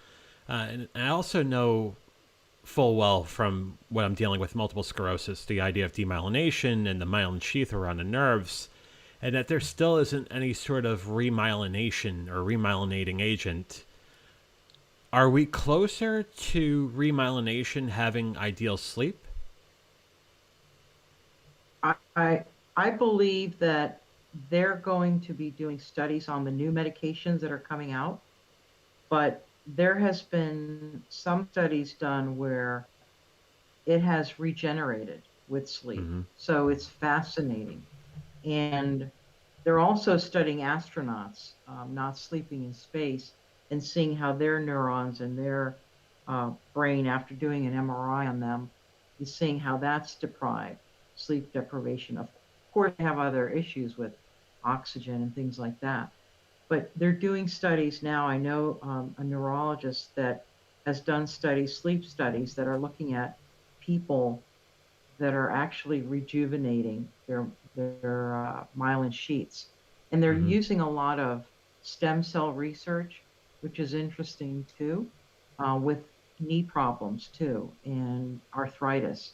And I also know full well from when I'm dealing with multiple sclerosis, the idea of demyelination and the myelin sheath around the nerves, and that there still isn't any sort of remyelination or remyelinating agent. Are we closer to remyelination having ideal sleep? I believe that they're going to be doing studies on the new medications that are coming out, but there has been some studies done where it has regenerated with sleep. Mm-hmm. So it's fascinating. And they're also studying astronauts not sleeping in space and seeing how their neurons and their brain, after doing an MRI on them, is seeing how that's deprived, sleep deprivation. Of course, they have other issues with oxygen and things like that. But they're doing studies now. I know a neurologist that has done studies, sleep studies, that are looking at people that are actually rejuvenating their myelin sheets, and they're Mm-hmm. using a lot of stem cell research, which is interesting too, with knee problems too and arthritis,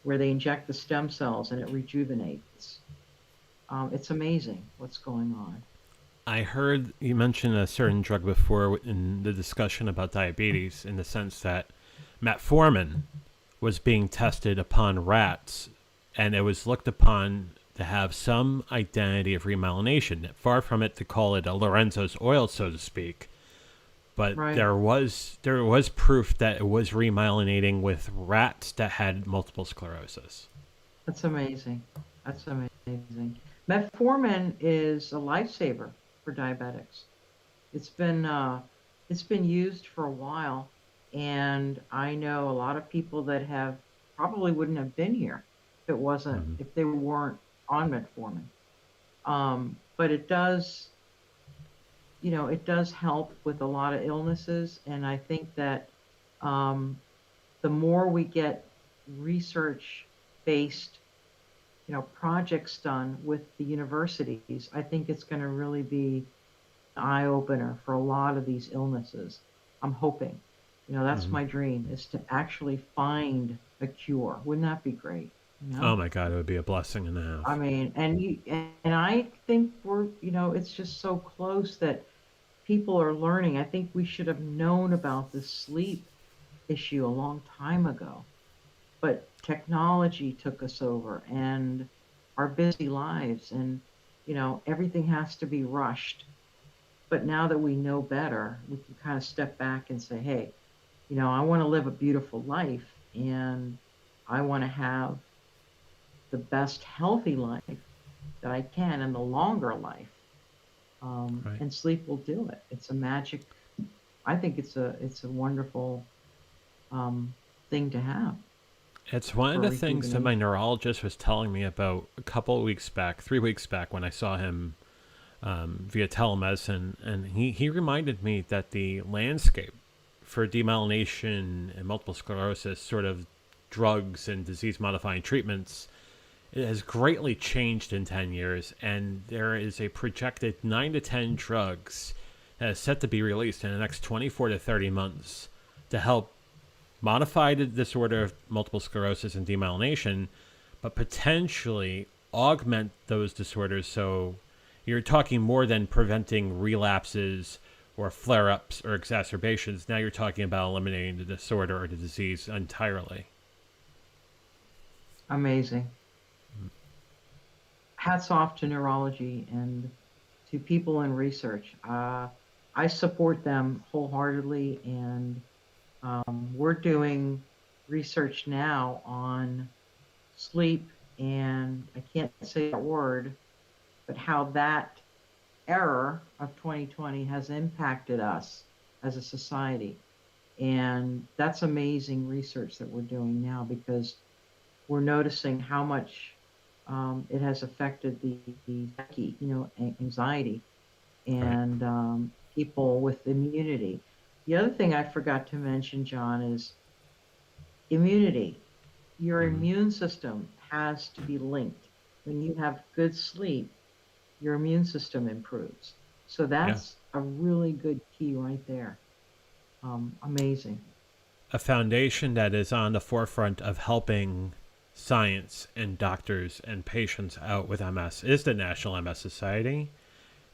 where they inject the stem cells and it rejuvenates. It's amazing what's going on. I heard you mention a certain drug before in the discussion about diabetes, in the sense that metformin was being tested upon rats, and it was looked upon to have some identity of remyelination. Far from it to call it a Lorenzo's oil, so to speak, but Right. there was proof that it was remyelinating with rats that had multiple sclerosis. That's amazing. That's amazing. Metformin is a lifesaver for diabetics. It's been uh, it's been used for a while, and I know a lot of people that have probably wouldn't have been here Mm-hmm. if they weren't on metformin. But it does help with a lot of illnesses, and I think that um, the more we get research-based, projects done with the universities, I think it's going to really be eye opener for a lot of these illnesses. I'm hoping. That's Mm-hmm. my dream, is to actually find a cure. Wouldn't that be great? You know? Oh my God, it would be a blessing and a I half. mean, and I think it's just so close that people are learning. I think we should have known about the sleep issue a long time ago, but technology took us over and our busy lives, and everything has to be rushed. But now that we know better, we can kind of step back and say, hey, I want to live a beautiful life, and I want to have the best healthy life that I can and the longer life. Right. And sleep will do it. It's a magic. I think it's a wonderful um, thing to have It's one of for the things that my rejuvenation. neurologist was telling me about a couple of weeks back, 3 weeks back, when I saw him via telemedicine. And he reminded me that the landscape for demyelination and multiple sclerosis, sort of drugs and disease modifying treatments, it has greatly changed in 10 years. And there is a projected 9 to 10 drugs that is set to be released in the next 24 to 30 months to help modify the disorder of multiple sclerosis and demyelination, but potentially augment those disorders. So you're talking more than preventing relapses or flare ups or exacerbations. Now you're talking about eliminating the disorder or the disease entirely. Amazing. Hats off to neurology and to people in research. I support them wholeheartedly, and we're doing research now on sleep, and I can't say that word, but how that error of 2020 has impacted us as a society. And that's amazing research that we're doing now, because we're noticing how much it has affected the psyche, anxiety, Right. and people with immunity. The other thing I forgot to mention, John, is immunity. Your Mm-hmm. immune system has to be linked. When you have good sleep, your immune system improves. So Yeah. that's a really good key right there. Amazing. A foundation that is on the forefront of helping science and doctors and patients out with MS is the National MS Society.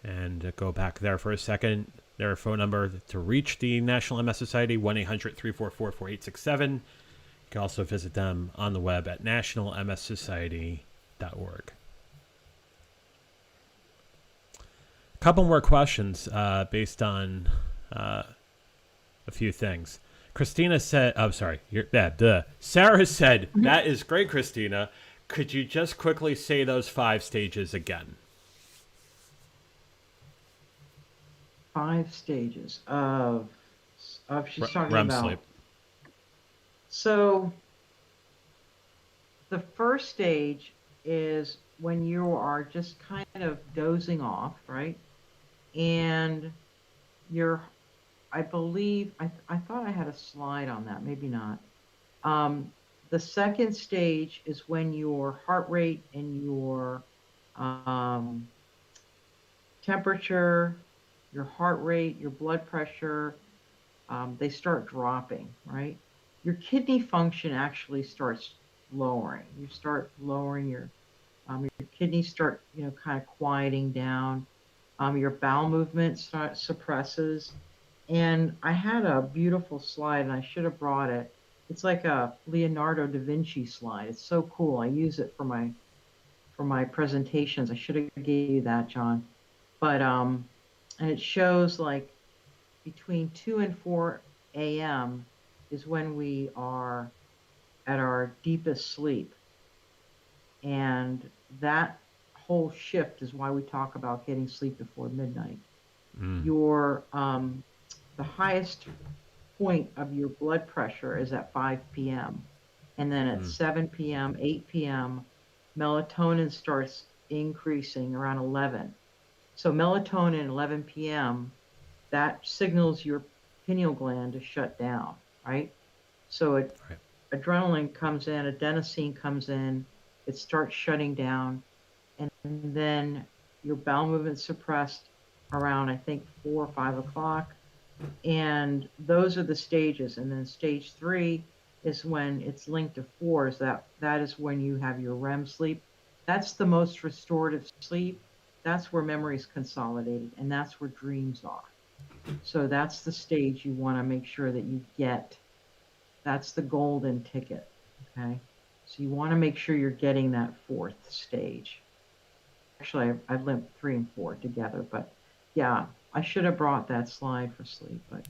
And go back there for a second. Their phone number to reach the National MS Society, 1-800-344-4867. You can also visit them on the web at nationalmssociety.org. A couple more questions based on a few things. Christina said, oh, sorry. Sarah said, Mhm. that is great, Christina. Could you just quickly say those 5 stages again? 5 stages of she's talking REM sleep. about. So the first stage is when you are just kind of dozing off, right? And you're, I believe, I thought I had a slide on that, maybe not. Um, the second stage is when your heart rate and your um, temperature, your heart rate, your blood pressure, they start dropping, right? Your kidney function actually starts lowering. You start lowering your kidneys start, kind of quieting down. Your bowel movement suppresses. And I had a beautiful slide, and I should have brought it. It's like a Leonardo da Vinci slide. It's so cool. I use it for my presentations. I should have gave you that, John. But and it shows like between 2 and 4 a.m. is when we are at our deepest sleep. And that whole shift is why we talk about getting sleep before midnight. Mm, Your the highest point of your blood pressure is at 5 p.m. And then at mm, 7 p.m., 8 p.m., melatonin starts increasing around 11. So melatonin 11 p.m., that signals your pineal gland to shut down, right? So right. adrenaline comes in, adenosine comes in, it starts shutting down, and then your bowel movement suppressed around, I think, 4 or 5 o'clock. And those are the stages. And then stage three is when it's linked to four, is that is when you have your REM sleep. That's the most restorative sleep. That's where memory is consolidated, and that's where dreams are. So that's the stage you want to make sure that you get. That's the golden ticket. Okay. So you want to make sure you're getting that fourth stage. Actually, I linked three and four together, but yeah. I should have brought that slide for sleep, but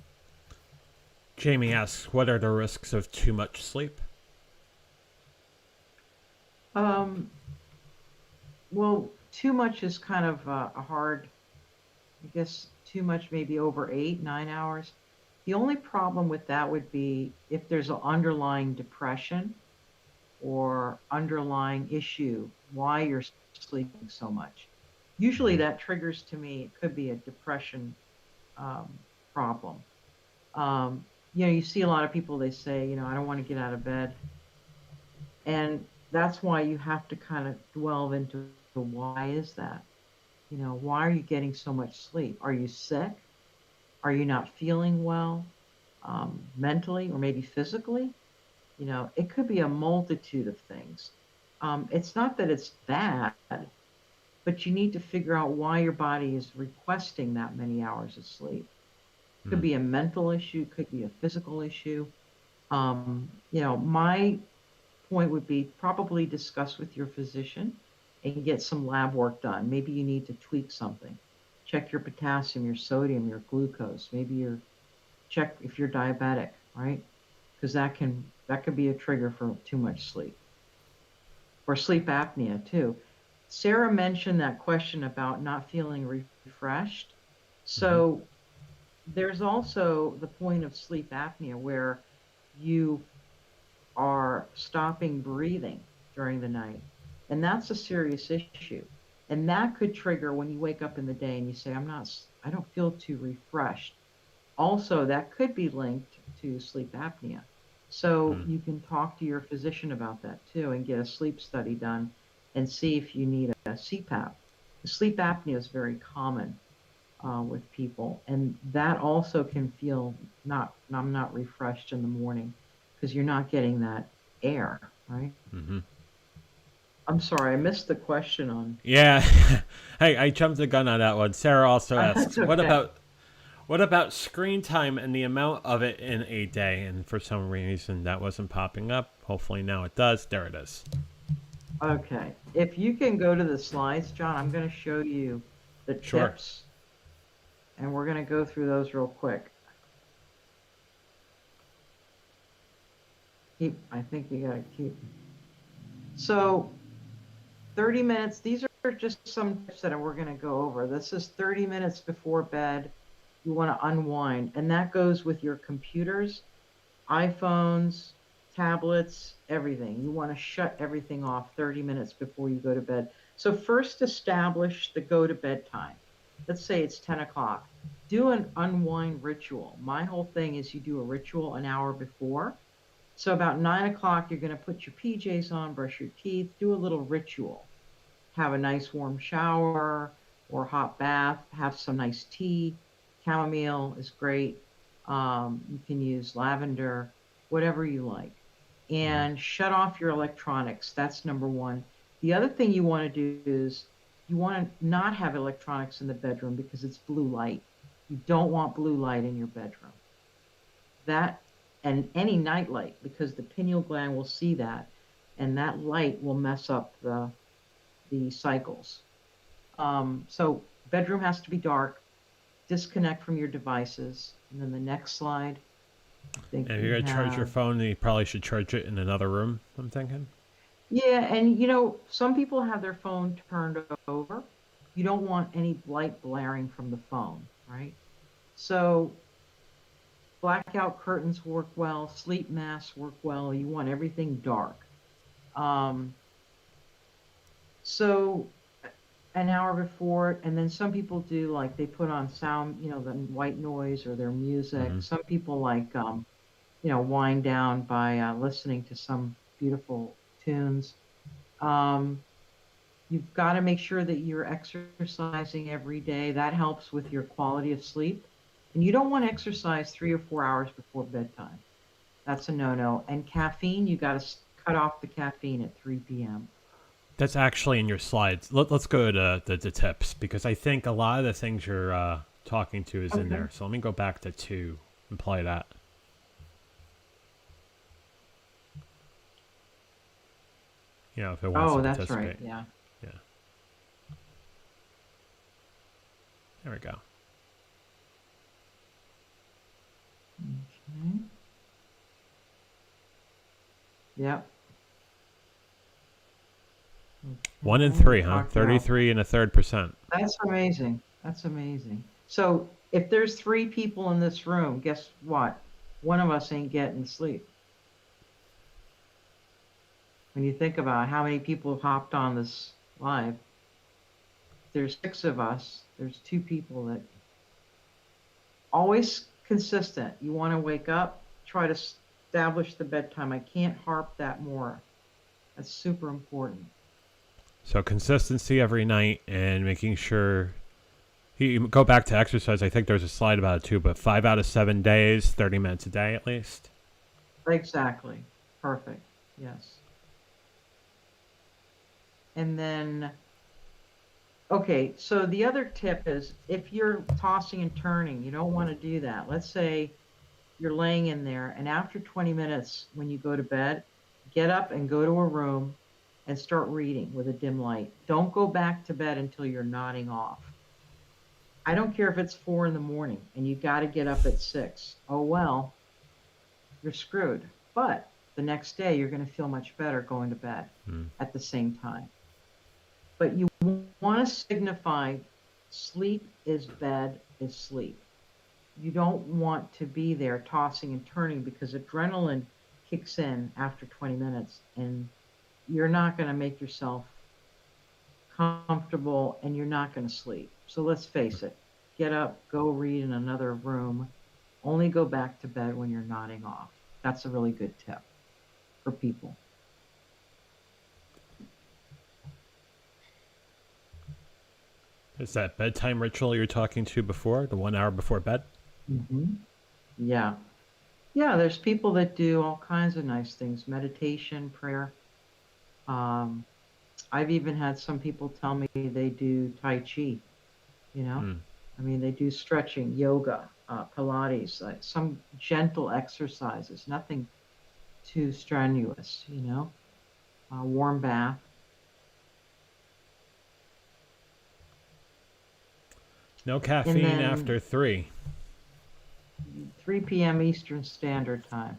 Jamie asks, what are the risks of too much sleep? um, well, too much is kind of a hard. I guess too much, maybe over 8, 9 hours. The only problem with that would be if there's an underlying depression or underlying issue why you're sleeping so much. Usually Hmm. that triggers to me, it could be a depression um, problem. Um, you see a lot of people, they say, I don't want to get out of bed. And that's why you have to kind of delve into the why is that? Why are you getting so much sleep? Are you sick? Are you not feeling well mentally or maybe physically? It could be a multitude of things. It's not that it's bad, but you need to figure out why your body is requesting that many hours of sleep. Could Hmm. be a mental issue, could be a physical issue. My point would be probably discuss with your physician and get some lab work done. Maybe you need to tweak something. Check your potassium, your sodium, your glucose. Maybe check if you're diabetic, right? Because that could be a trigger for too much sleep or sleep apnea too. Sarah mentioned that question about not feeling refreshed. Hmm. So there's also the point of sleep apnea where you are stopping breathing during the night. And that's a serious issue. And that could trigger when you wake up in the day and you say, I don't feel too refreshed. Also, that could be linked to sleep apnea. So Hmm. you can talk to your physician about that too and get a sleep study done and see if you need a CPAP. Sleep apnea is very common with people, and that also can feel I'm not refreshed in the morning because you're not getting that air, right? Hmm. I'm sorry, I missed the question on. Yeah. Hey, I jumped the gun on that one. Sarah also asks, That's okay. what about screen time and the amount of it in a day? And for some reason that wasn't popping up. Hopefully now it does. There it is. Okay. If you can go to the slides, John, I'm going to show you the Sure. tips, and we're going to go through those real quick. I think you got to keep. So 30 minutes, these are just some tips that we're going to go over. This is 30 minutes before bed. You want to unwind, and that goes with your computers, iPhones, tablets, everything. You want to shut everything off 30 minutes before you go to bed. So, first establish the go to bed time. Let's say it's 10 o'clock. Do an unwind ritual. My whole thing is you do a ritual an hour before. So, about 9 o'clock, you're going to put your PJs on, brush your teeth, do a little ritual. Have a nice warm shower or hot bath, have some nice tea. Chamomile is great. You can use lavender, whatever you like. Hmm. And shut off your electronics. That's number one. The other thing you want to do is you want to not have electronics in the bedroom because it's blue light. You don't want blue light in your bedroom. That and any night light because the pineal gland will see that and that light will mess up the cycles. So bedroom has to be dark, disconnect from your devices. And then the next slide, I think And if we you're going to charge your have, phone, you probably should charge it in another room, I'm thinking. yeah, and some people have their phone turned over. You don't want any light blaring from the phone, right? So blackout curtains work well, sleep masks work well. You want everything dark. Um, so an hour before, and then some people do like they put on sound, the white noise or their music. Hmm. Some people like wind down by listening to some beautiful tunes. Um, you've got to make sure that you're exercising every day. That helps with your quality of sleep. And you don't want to exercise 3 or 4 hours before bedtime. That's a no-no. And caffeine, you got to cut off the caffeine at 3 p.m. That's actually in your slides. Let's go to the tips because I think a lot of the things you're talking to is in Okay. there. So let me go back to 2 and play that. If it wants to Oh, that's right. participate. Yeah. Yeah. There we go. Mhm. Yep. 1 in Okay, we 3, huh? talked about 33 and a third percent. that's amazing. That's amazing. So if there's three people in this room, guess what? One of us ain't getting sleep. When you think about how many people have hopped on this live, there's six of us. There's two people that always consistent. You want to wake up, try to establish the bedtime. I can't harp that more. That's super important. So consistency every night and making sure you go back to exercise. I think there's a slide about it too, but 5 out of 7 days, 30 minutes a day at least. Exactly. Perfect. Yes. And then, okay, so the other tip is if you're tossing and turning, you don't want to do that. Let's say you're laying in there, and after 20 minutes, when you go to bed, get up and go to a room and start reading with a dim light. Don't go back to bed until you're nodding off. I don't care if it's 4 in the morning and you got to get up at 6. Oh, well, you're screwed. But the next day, you're going to feel much better going to bed Hmm. at the same time. But you want to signify sleep is bed is sleep. You don't want to be there tossing and turning because adrenaline kicks in after 20 minutes and you're not going to make yourself comfortable and you're not going to sleep. So let's face it, get up, go read in another room, only go back to bed when you're nodding off. That's a really good tip for people. Is that bedtime ritual you're talking to before, the 1 hour before bed? Hmm. Yeah. Yeah, there's people that do all kinds of nice things, meditation, prayer. Um, I've even had some people tell me they do Tai Chi, you know? Hmm. I mean, they do stretching, yoga, Pilates, some gentle exercises, nothing too strenuous, you know? Warm bath. No And caffeine then after 3. 3 p.m. Eastern Standard Time.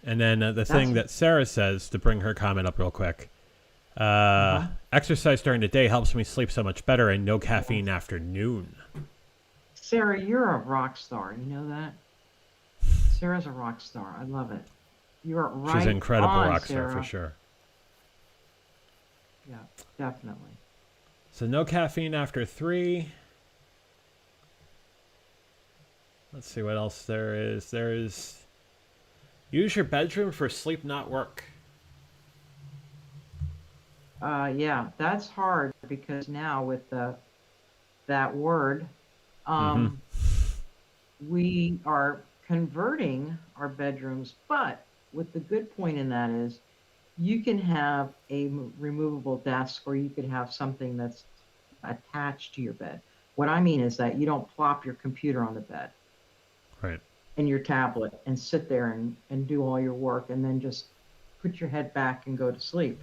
And then the That's, thing that Sarah says, to bring her comment up real quick, uh-huh. exercise during the day helps me sleep so much better, and no caffeine Yes. after noon. Sarah, you're a rock star. You know that? Sarah's a rock star. I love it. You're She's an right incredible on, rock star for Sarah. sure. Yeah, definitely. So no caffeine after 3. Let's see what else there is. There is use your bedroom for sleep, not work. Yeah, that's hard because now with that word, Mm-hmm. um, we are converting our bedrooms. But with the good point in that is you can have a removable desk or you could have something that's attached to your bed. What I mean is that you don't plop your computer on the bed Right. and your tablet and sit there and do all your work and then just put your head back and go to sleep.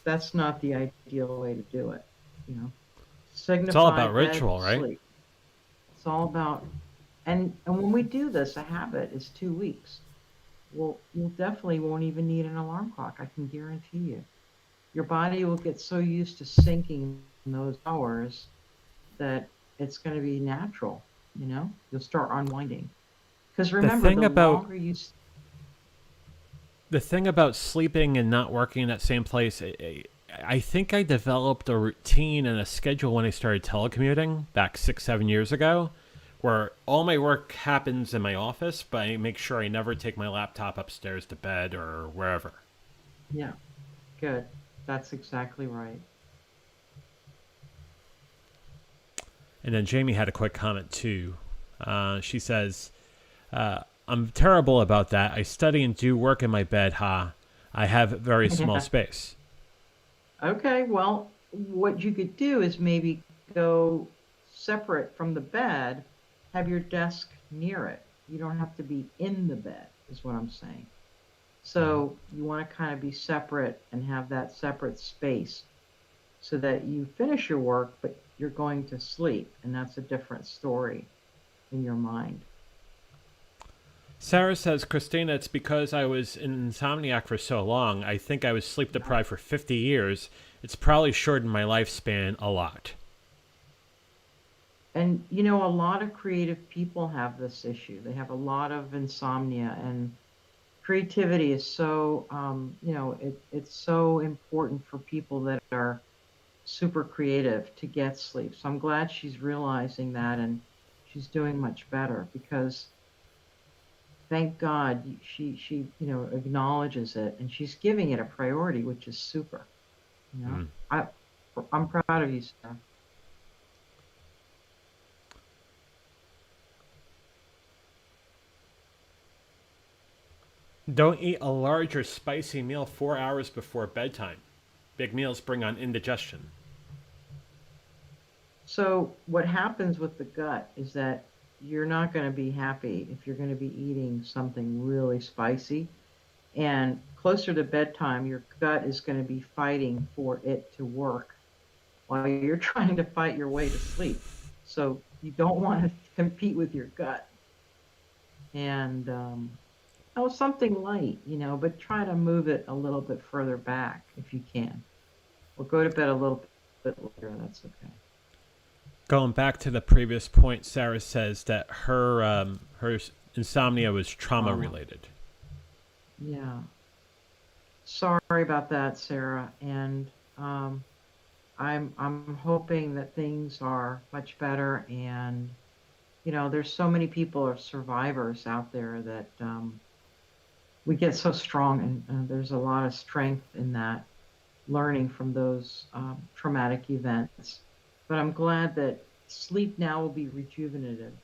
That's not the ideal way to do it. You know, It's all signify about bed, ritual, right? sleep. It's all about, and when we do this, a habit is 2 weeks. Well, you definitely won't even need an alarm clock. I can guarantee you. Your body will get so used to syncing those hours that it's going to be natural. You know, you'll start unwinding. Because The remember, thing the about longer you, the thing about sleeping and not working in that same place, I think I developed a routine and a schedule when I started telecommuting back 6, 7 years ago, where all my work happens in my office, but I make sure I never take my laptop upstairs to bed or wherever. yeah, good. That's exactly right. And then Jamie had a quick comment too. She says, I'm terrible about that. I study and do work in my bed, ha. I have very small Yeah. space. Okay, well, what you could do is maybe go separate from the bed, have your desk near it. You don't have to be in the bed, is what I'm saying. Hmm. So you want to kind of be separate and have that separate space so that you finish your work, but you're going to sleep, and that's a different story in your mind. Sarah says, Christina, it's because I was an insomniac for so long. I think I was sleep deprived for 50 years. It's probably shortened my lifespan a lot. And you know, a lot of creative people have this issue. They have a lot of insomnia, and creativity is so, it's so important for people that are super creative to get sleep. So I'm glad she's realizing that, and she's doing much better because thank God she acknowledges it, and she's giving it a priority, which is super. You know, Mm. I I'm proud of you, Sarah. Don't eat a large or spicy meal 4 hours before bedtime. Big meals bring on indigestion. So what happens with the gut is that you're not going to be happy if you're going to be eating something really spicy. And closer to bedtime, your gut is going to be fighting for it to work while you're trying to fight your way to sleep. So you don't want to compete with your gut. And oh, something light, but try to move it a little bit further back if you can, or go to bed a little bit later. That's okay. Going back to the previous point, Sarah says that her insomnia was trauma Trauma. related. Yeah. Sorry about that, Sarah. And I'm hoping that things are much better. And there's so many people or survivors out there that we get so strong, and there's a lot of strength in that, learning from those traumatic events. But I'm glad that sleep now will be rejuvenative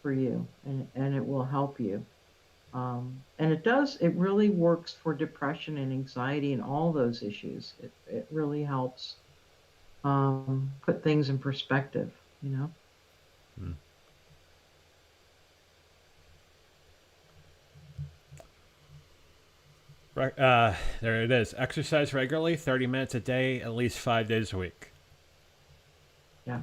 for you, and it will help you. And it really works for depression and anxiety and all those issues. It really helps put things in perspective, you know? Mm. There it is. Exercise regularly, 30 minutes a day, at least 5 days a week. Yeah.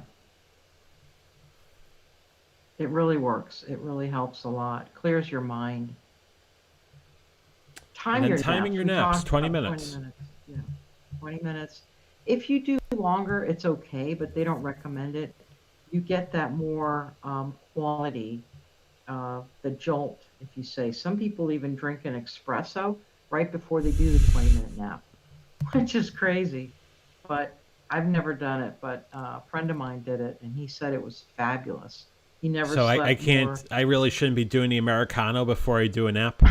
It really works. It really helps a lot. Clears your mind. And Time then your timing naps. your We naps, talked 20 about 20 minutes. minutes. Yeah, 20 minutes. If you do longer, it's okay, but they don't recommend it. You get that more quality, the jolt, if you say. Some people even drink an espresso right before they do the 20-minute nap, which is crazy. But I've never done it, but a friend of mine did it, and he said it was fabulous. He never So I slept more. can't, I really shouldn't be doing the Americano before I do a nap.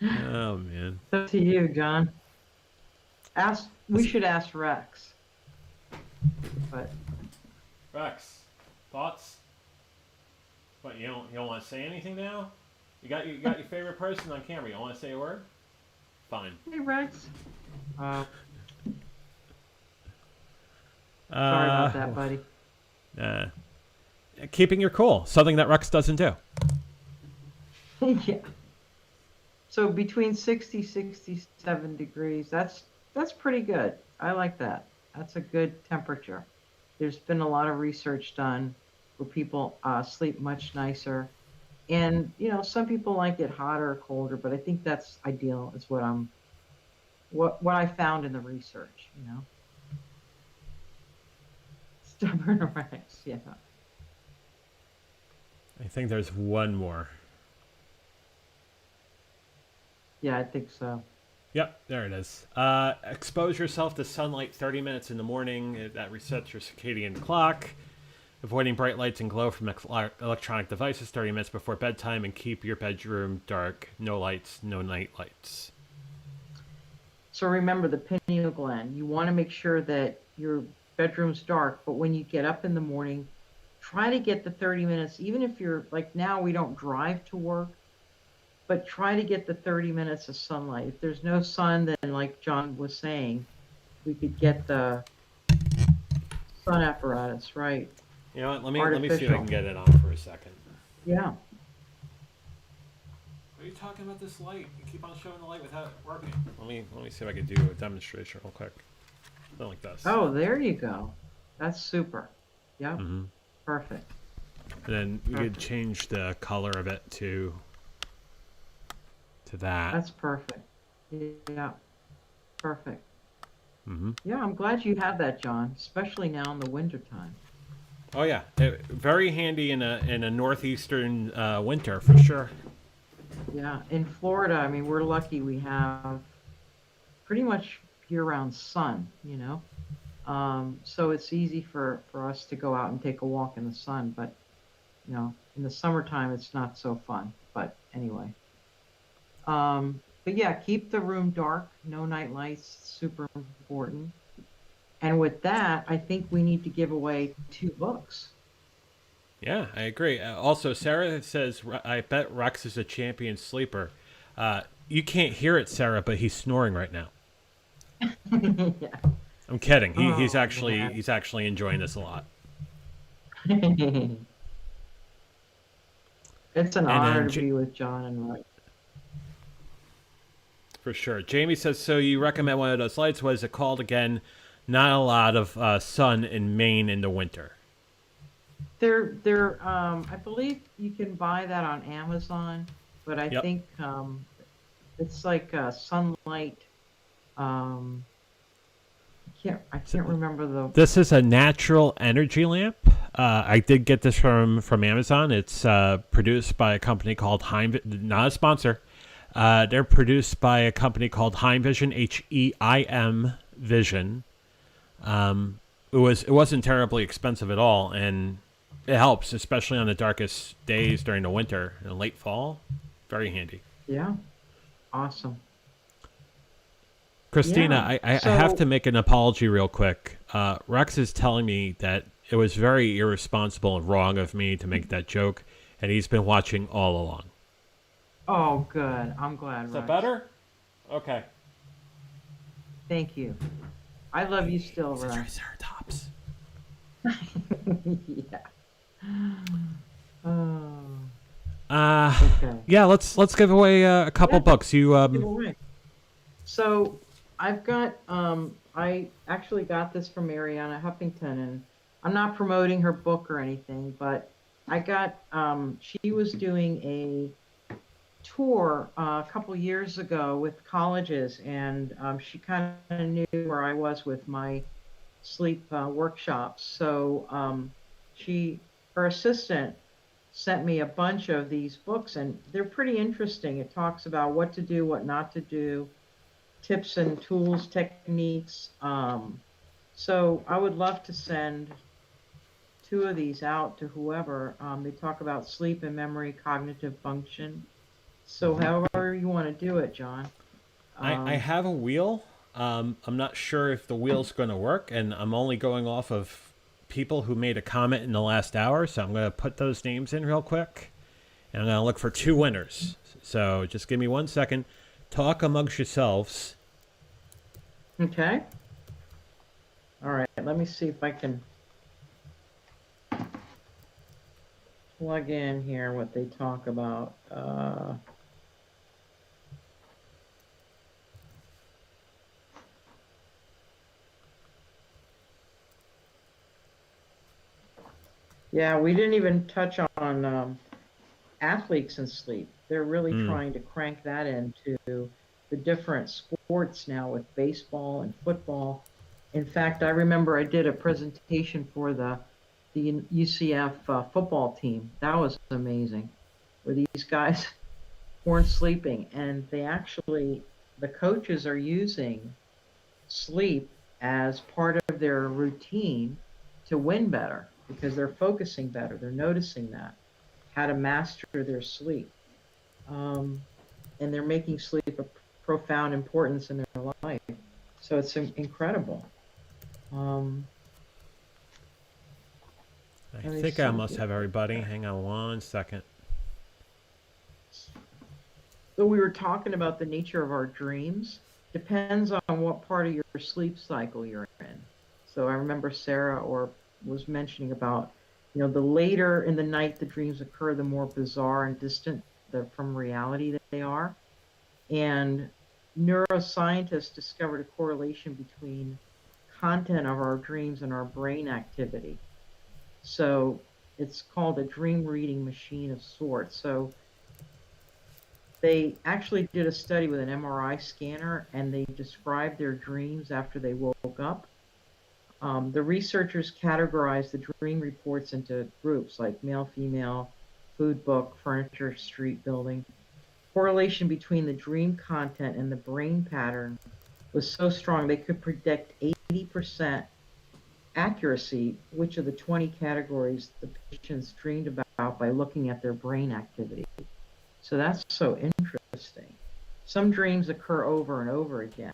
Oh, man. Up to you, John. We should ask Rex, but Rex, thoughts? What, you don't want to say anything now? You got your favorite person on camera. You don't want to say a word? Fine. hey, Rex. Sorry about that, buddy. Uh, keeping your cool, something that Rex doesn't do. Yeah. So between 60, 67 degrees, that's pretty good. I like that. That's a good temperature. There's been a lot of research done where people sleep much nicer. And, some people like it hotter or colder, but I think that's ideal is what I found in the research. Stubborn Rex, yeah. I think there's one more. Yeah, I think so. Yep, there it is. Expose yourself to sunlight 30 minutes in the morning. That resets your circadian clock. Avoiding bright lights and glow from electronic devices 30 minutes before bedtime, and keep your bedroom dark. No lights, no night lights. So remember the pineal gland. You want to make sure that your bedroom's dark, but when you get up in the morning, try to get the 30 minutes, even if you're like now, we don't drive to work, but try to get the 30 minutes of sunlight. If there's no sun, then like John was saying, we could get the sun apparatus, right? You know what? Let me see if I Artificial. can get it on for a second. Yeah. What are you talking about this light? You keep on showing the light without it working. Let me see if I can do a demonstration real quick. Something like this. Oh, there you go. That's super. Yep. Mm-hmm. Perfect. And then you could Perfect. change the color of it to that. That's perfect. Yeah, perfect. Hmm. Yeah, I'm glad you have that, John, especially now in the wintertime. Oh yeah, very handy in a northeastern winter for sure. Yeah, in Florida, I mean, we're lucky we have pretty much year-round sun, you know. So it's easy for us to go out and take a walk in the sun, but in the summertime it's not so fun. But anyway, but yeah, keep the room dark, no night lights, super important. And with that, I think we need to give away 2 books. Yeah, I agree. Also, Sarah says, I bet Rex is a champion sleeper. You can't hear it, Sarah, but he's snoring right now. Yeah. I'm kidding. Oh He's actually enjoying this a lot. man. It's an And honor then to be with John and Roy. for sure, Jamie says, so you recommend one of those lights? What is it called again? Not a lot of sun in Maine in the winter. I believe you can buy that on Amazon, but I Yep. think it's like sunlight. Um, I So can't remember the. this is a natural energy lamp. I did get this from Amazon. It's produced by a company called Heim. Not a sponsor. They're produced by a company called Heim Vision, HEIM Vision. It wasn't terribly expensive at all, and it helps, especially on the darkest days during the winter and late fall. Very handy. Yeah, awesome. Christina, Yeah. I have So, to make an apology real quick. Rex is telling me that it was very irresponsible and wrong of me to make that joke, and he's been watching all along. oh, good. I'm glad, Is that Rex. better? Okay. Thank you. I love you still, He's a Rex. Triceratops. Yeah. Oh, Uh, okay. yeah. Let's give away a couple Yeah, books. You give away. So I actually got this from Mariana Huffington, and I'm not promoting her book or anything, but she was doing a tour a couple years ago with colleges, and she kind of knew where I was with my sleep workshops. So she, her assistant, sent me a bunch of these books, and they're pretty interesting. It talks about what to do, what not to do, tips and tools, techniques. So I would love to send 2 of these out to whoever. They talk about sleep and memory, cognitive function. So however you want to do it, John. I Um, have a wheel. I'm not sure if the wheel's going to work, and I'm only going off of people who made a comment in the last hour, so I'm going to put those names in real quick, and I'm going to look for 2 winners. So just give me 1 second. Talk amongst yourselves. okay. All right. Let me see if I can plug in here what they talk about. Yeah, we didn't even touch on athletes and sleep. They're really Hmm. trying to crank that into the different sports now with baseball and football. In fact, I remember I did a presentation for the UCF football team. That was amazing, where these guys weren't sleeping, and the coaches are using sleep as part of their routine to win better because they're focusing better. They're noticing that how to master their sleep, um, and they're making sleep a profound importance in their life. So it's incredible. Um, I Let me think I see must have everybody. here. Hang on 1 second. So we were talking about the nature of our dreams. Depends on what part of your sleep cycle you're in. So I remember Sarah or was mentioning about, the later in the night the dreams occur, the more bizarre and distant from reality that they are. And neuroscientists discovered a correlation between content of our dreams and our brain activity. So It's called a dream reading machine of sorts. So they actually did a study with an MRI scanner and they described their dreams after they woke up. The researchers categorized the dream reports into groups like male, female, food, book, furniture, street, building. Correlation between the dream content and the brain pattern was so strong they could predict 80% accuracy which of the 20 categories the patients dreamed about by looking at their brain activity. So that's so interesting. Some dreams occur over and over again.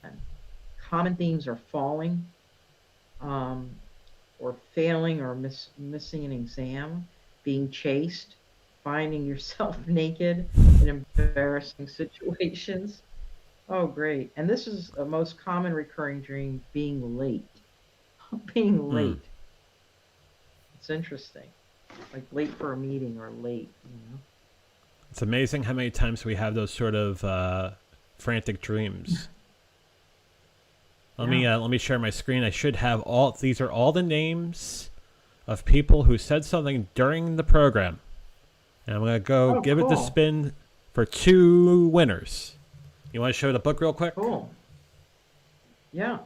Common themes are falling, or failing or missing an exam, being chased, finding yourself naked in embarrassing situations. Oh, great. And this is a most common recurring dream, being late. Being late. It's interesting. Like late for a meeting or late, you know. It's amazing how many times we have those sort of frantic dreams. Let me share my screen. I should have all. These are all the names of people who said something during the program, and I'm gonna go give it the spin for 2 winners. You want to show the book real quick? Cool. Yeah.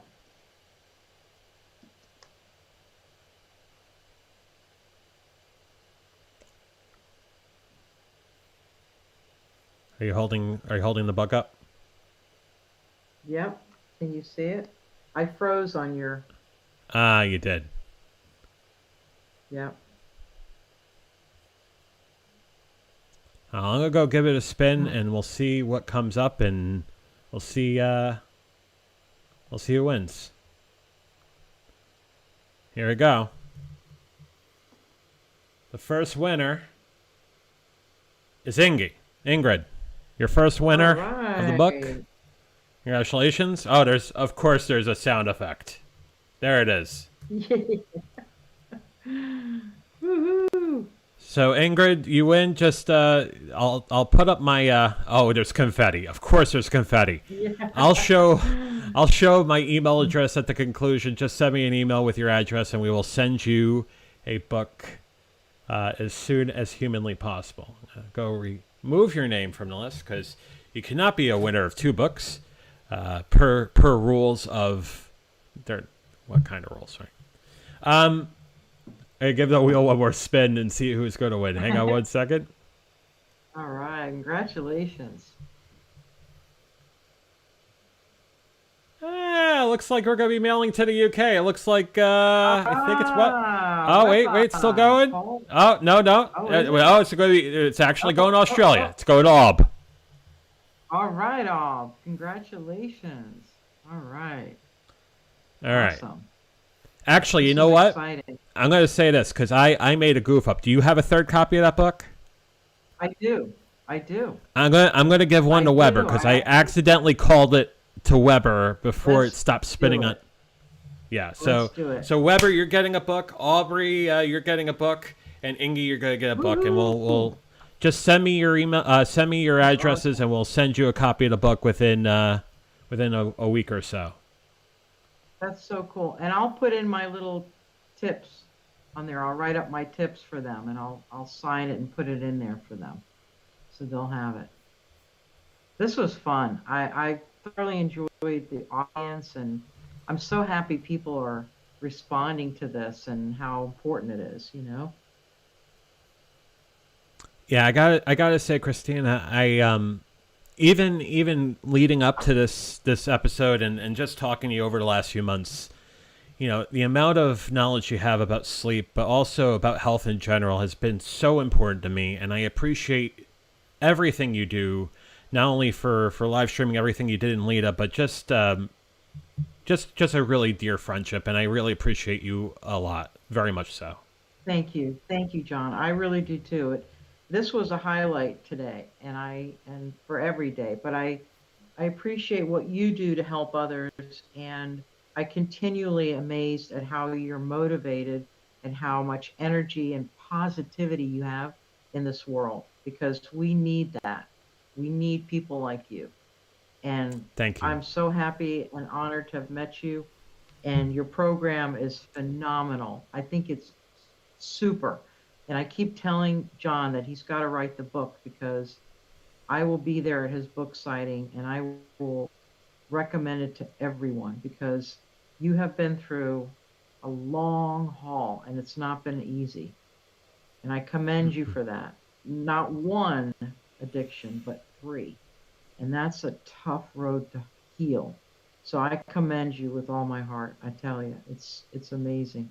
Are you holding the book up? Yep. Can you see it? I froze on your. Ah, you did. Yep. I'm gonna go give it a spin, and we'll see what comes up, and we'll see who wins. Here we go. The first winner is Ingrid. Your first winner of the book. Congratulations. Oh, there's a sound effect. There it is. Woohoo! So Ingrid, you win. Just I'll put up my oh, there's confetti. Of course there's confetti. Yeah. I'll show my email address at the conclusion. Just send me an email with your address and we will send you a book as soon as humanly possible. Go remove your name from the list because you cannot be a winner of 2 books per rules of what kind of rules, right? I give the wheel one more spin and see who's going to win. Hang on 1 second. All right, congratulations. Looks like we're going to be mailing to the UK. It looks like I think it's what? Oh, wait, it's still going. Oh, no. It's actually going to Australia. It's going to Ob. All right, Ob. Congratulations. All right. All right. Awesome. Actually, you know what? Exciting. I'm going to say this because I made a goof up. Do you have a 3rd copy of that book? I do. I'm going to give one to Weber because I accidentally called it to Weber before it stopped spinning on. Yeah, so Weber, you're getting a book. Aubrey, you're getting a book, and Ingy, you're going to get a book, and we'll just send me your email, send me your addresses, and we'll send you a copy of the book within a week or so. That's so cool. And I'll put in my little tips on there. I'll write up my tips for them, and I'll sign it and put it in there for them, so they'll have it. This was fun. I thoroughly enjoyed the audience, and I'm so happy people are responding to this and how important it is, you know? Yeah, I got to say, Christina, I even leading up to this episode and just talking to you over the last few months, you know, the amount of knowledge you have about sleep, but also about health in general has been so important to me, and I appreciate everything you do, not only for live streaming, everything you did in Lita, but just a really dear friendship, and I really appreciate you a lot, very much so. Thank you, John. I really do too. This was a highlight today, and for every day. But I appreciate what you do to help others, and I continually amazed at how you're motivated and how much energy and positivity you have in this world, because we need that. We need people like you. And thank you. I'm so happy and honored to have met you. And your program is phenomenal. I think it's super. And I keep telling John that he's got to write the book because I will be there at his book signing and I will recommend it to everyone because you have been through a long haul and it's not been easy. And I commend you for that. Not one addiction, but three. And that's a tough road to heal. So I commend you with all my heart. I tell you, it's amazing.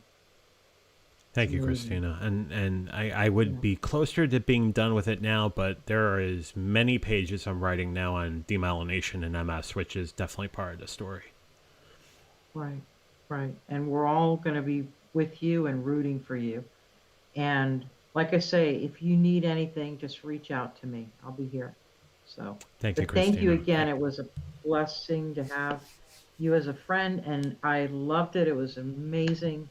Thank you, Christina. And I would be closer to being done with it now, but there is many pages I'm writing now on demyelination and MS, which is definitely part of the story. Right, right. And we're all going to be with you and rooting for you. And like I say, if you need anything, just reach out to me. I'll be here. So thank you, Christina. Thank you again. It was a blessing to have you as a friend, and I loved it. It was amazing.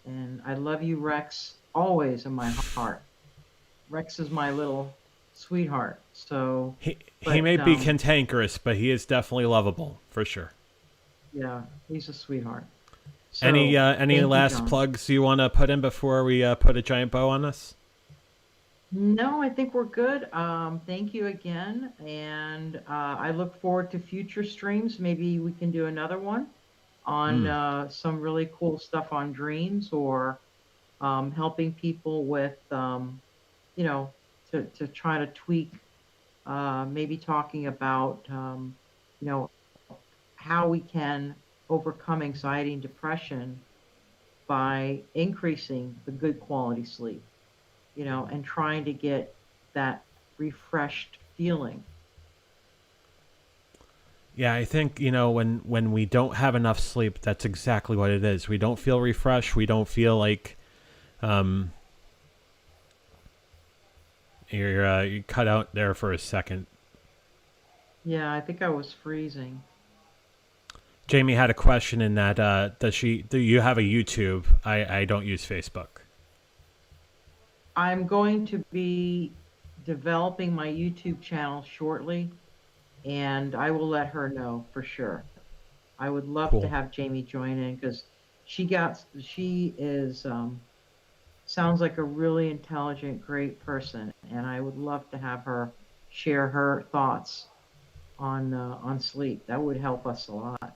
And I love you, Rex, always in my heart. Rex is my little sweetheart. So he may be cantankerous, but he is definitely lovable for sure. Yeah, he's a sweetheart. So, any last plugs you want to put in before we put a giant bow on this? No, I think we're good. Thank you again, and I look forward to future streams. Maybe we can do another one on some really cool stuff on dreams or helping people with, you know, to try to tweak, maybe talking about, you know, how we can overcome anxiety and depression by increasing the good quality sleep, you know, and trying to get that refreshed feeling. Yeah, I think, you know, when we don't have enough sleep, that's exactly what it is. We don't feel refreshed. We don't feel like you cut out there for a second. Yeah, I think I was freezing. Jamie had a question in that, do you have a YouTube? I don't use Facebook. I'm going to be developing my YouTube channel shortly, and I will let her know for sure. I would love to have Jamie join in because she is sounds like a really intelligent, great person, and I would love to have her share her thoughts on sleep. That would help us a lot.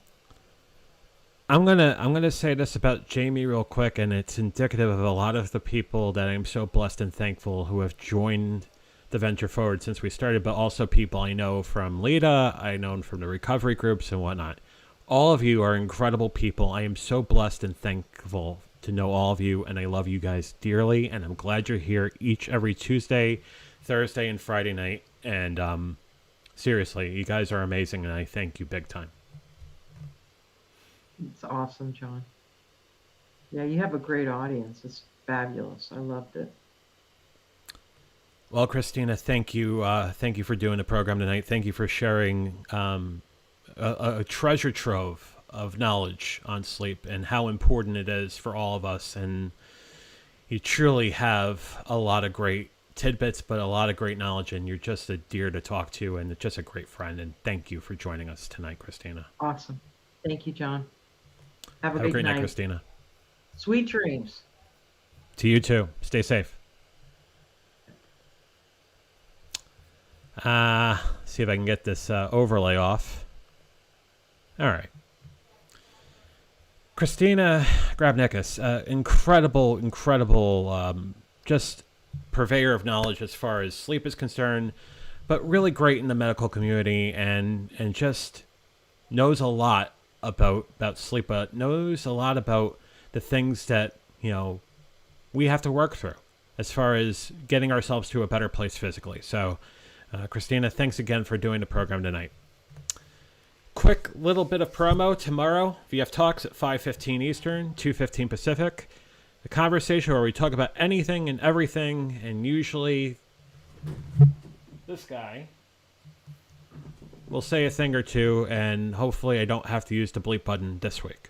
I'm gonna say this about Jamie real quick, and it's indicative of a lot of the people that I'm so blessed and thankful who have joined the Venture Forward since we started, but also people I know from Lita, I know from the recovery groups and whatnot. All of you are incredible people. I am so blessed and thankful to know all of you, and I love you guys dearly, and I'm glad you're here every Tuesday, Thursday, and Friday night. And seriously, you guys are amazing, and I thank you big time. It's awesome, John. Yeah, you have a great audience. It's fabulous. I loved it. Well, Christina, thank you. Thank you for doing the program tonight. Thank you for sharing a treasure trove of knowledge on sleep and how important it is for all of us. And you truly have a lot of great tidbits, but a lot of great knowledge, and you're just a dear to talk to and just a great friend. And thank you for joining us tonight, Christina. Awesome. Thank you, John. Have a great night, Christina. Sweet dreams. To you too. Stay safe. See if I can get this overlay off. All right. Christina Grabnickas, incredible, just purveyor of knowledge as far as sleep is concerned, but really great in the medical community and just knows a lot about sleep, but knows a lot about the things that, you know, we have to work through as far as getting ourselves to a better place physically. So, Christina, thanks again for doing the program tonight. Quick little bit of promo. Tomorrow, VF Talks at 5:15 Eastern, 2:15 Pacific. A conversation where we talk about anything and everything, and usually this guy will say a thing or two, and hopefully I don't have to use the bleep button this week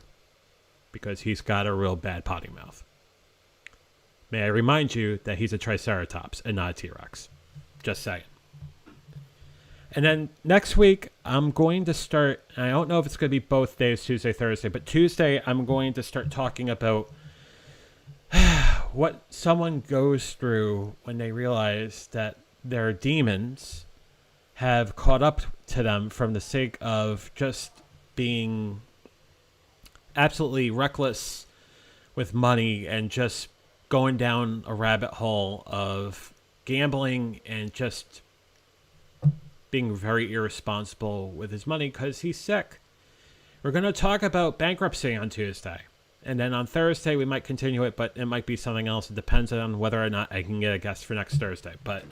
because he's got a real bad potty mouth. May I remind you that he's a Triceratops and not a T-Rex. Just saying. And then next week, I'm going to start, I don't know if it's going to be both days, Tuesday, Thursday, but Tuesday, I'm going to start talking about what someone goes through when they realize that their demons have caught up to them from the sake of just being absolutely reckless with money and just going down a rabbit hole of gambling and just being very irresponsible with his money because he's sick. We're going to talk about bankruptcy on Tuesday. And then on Thursday, we might continue it, but it might be something else. It depends on whether or not I can get a guest for next Thursday. But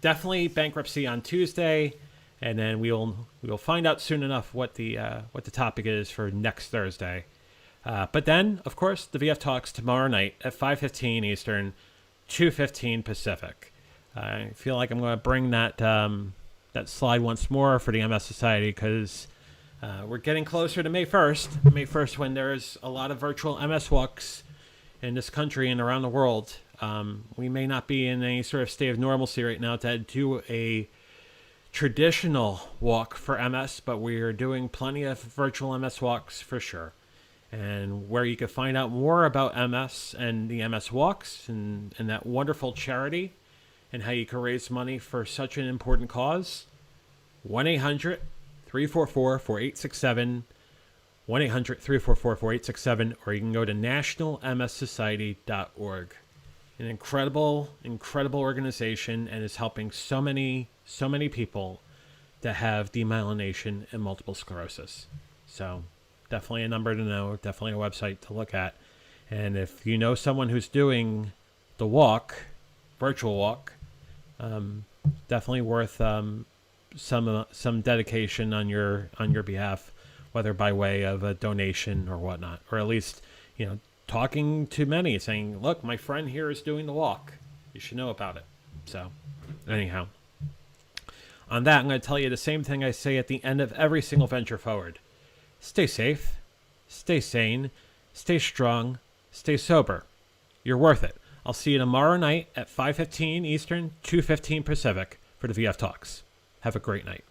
definitely bankruptcy on Tuesday. And then we'll find out soon enough what the topic is for next Thursday. But then, of course, the VF Talks tomorrow night at 5:15 Eastern, 2:15 Pacific. I feel like I'm going to bring that slide once more for the MS Society because we're getting closer to May 1st. May 1st, when there's a lot of virtual MS walks in this country and around the world. We may not be in any sort of state of normalcy right now to do a traditional walk for MS, but we are doing plenty of virtual MS walks for sure. And where you can find out more about MS and the MS walks and that wonderful charity and how you can raise money for such an important cause, 1-800-344-4867, 1-800-344-4867, or you can go to nationalmssociety.org. An incredible, incredible organization, and is helping so many people that have demyelination and multiple sclerosis. So definitely a number to know, definitely a website to look at. And if you know someone who's doing the walk, virtual walk, definitely worth some dedication on your behalf, whether by way of a donation or whatnot, or at least, talking to many, saying, look, my friend here is doing the walk. You should know about it. So anyhow, on that, I'm going to tell you the same thing I say at the end of every single venture forward. Stay safe, stay sane, stay strong, stay sober. You're worth it. I'll see you tomorrow night at 5:15 Eastern, 2:15 Pacific for the VF Talks. Have a great night.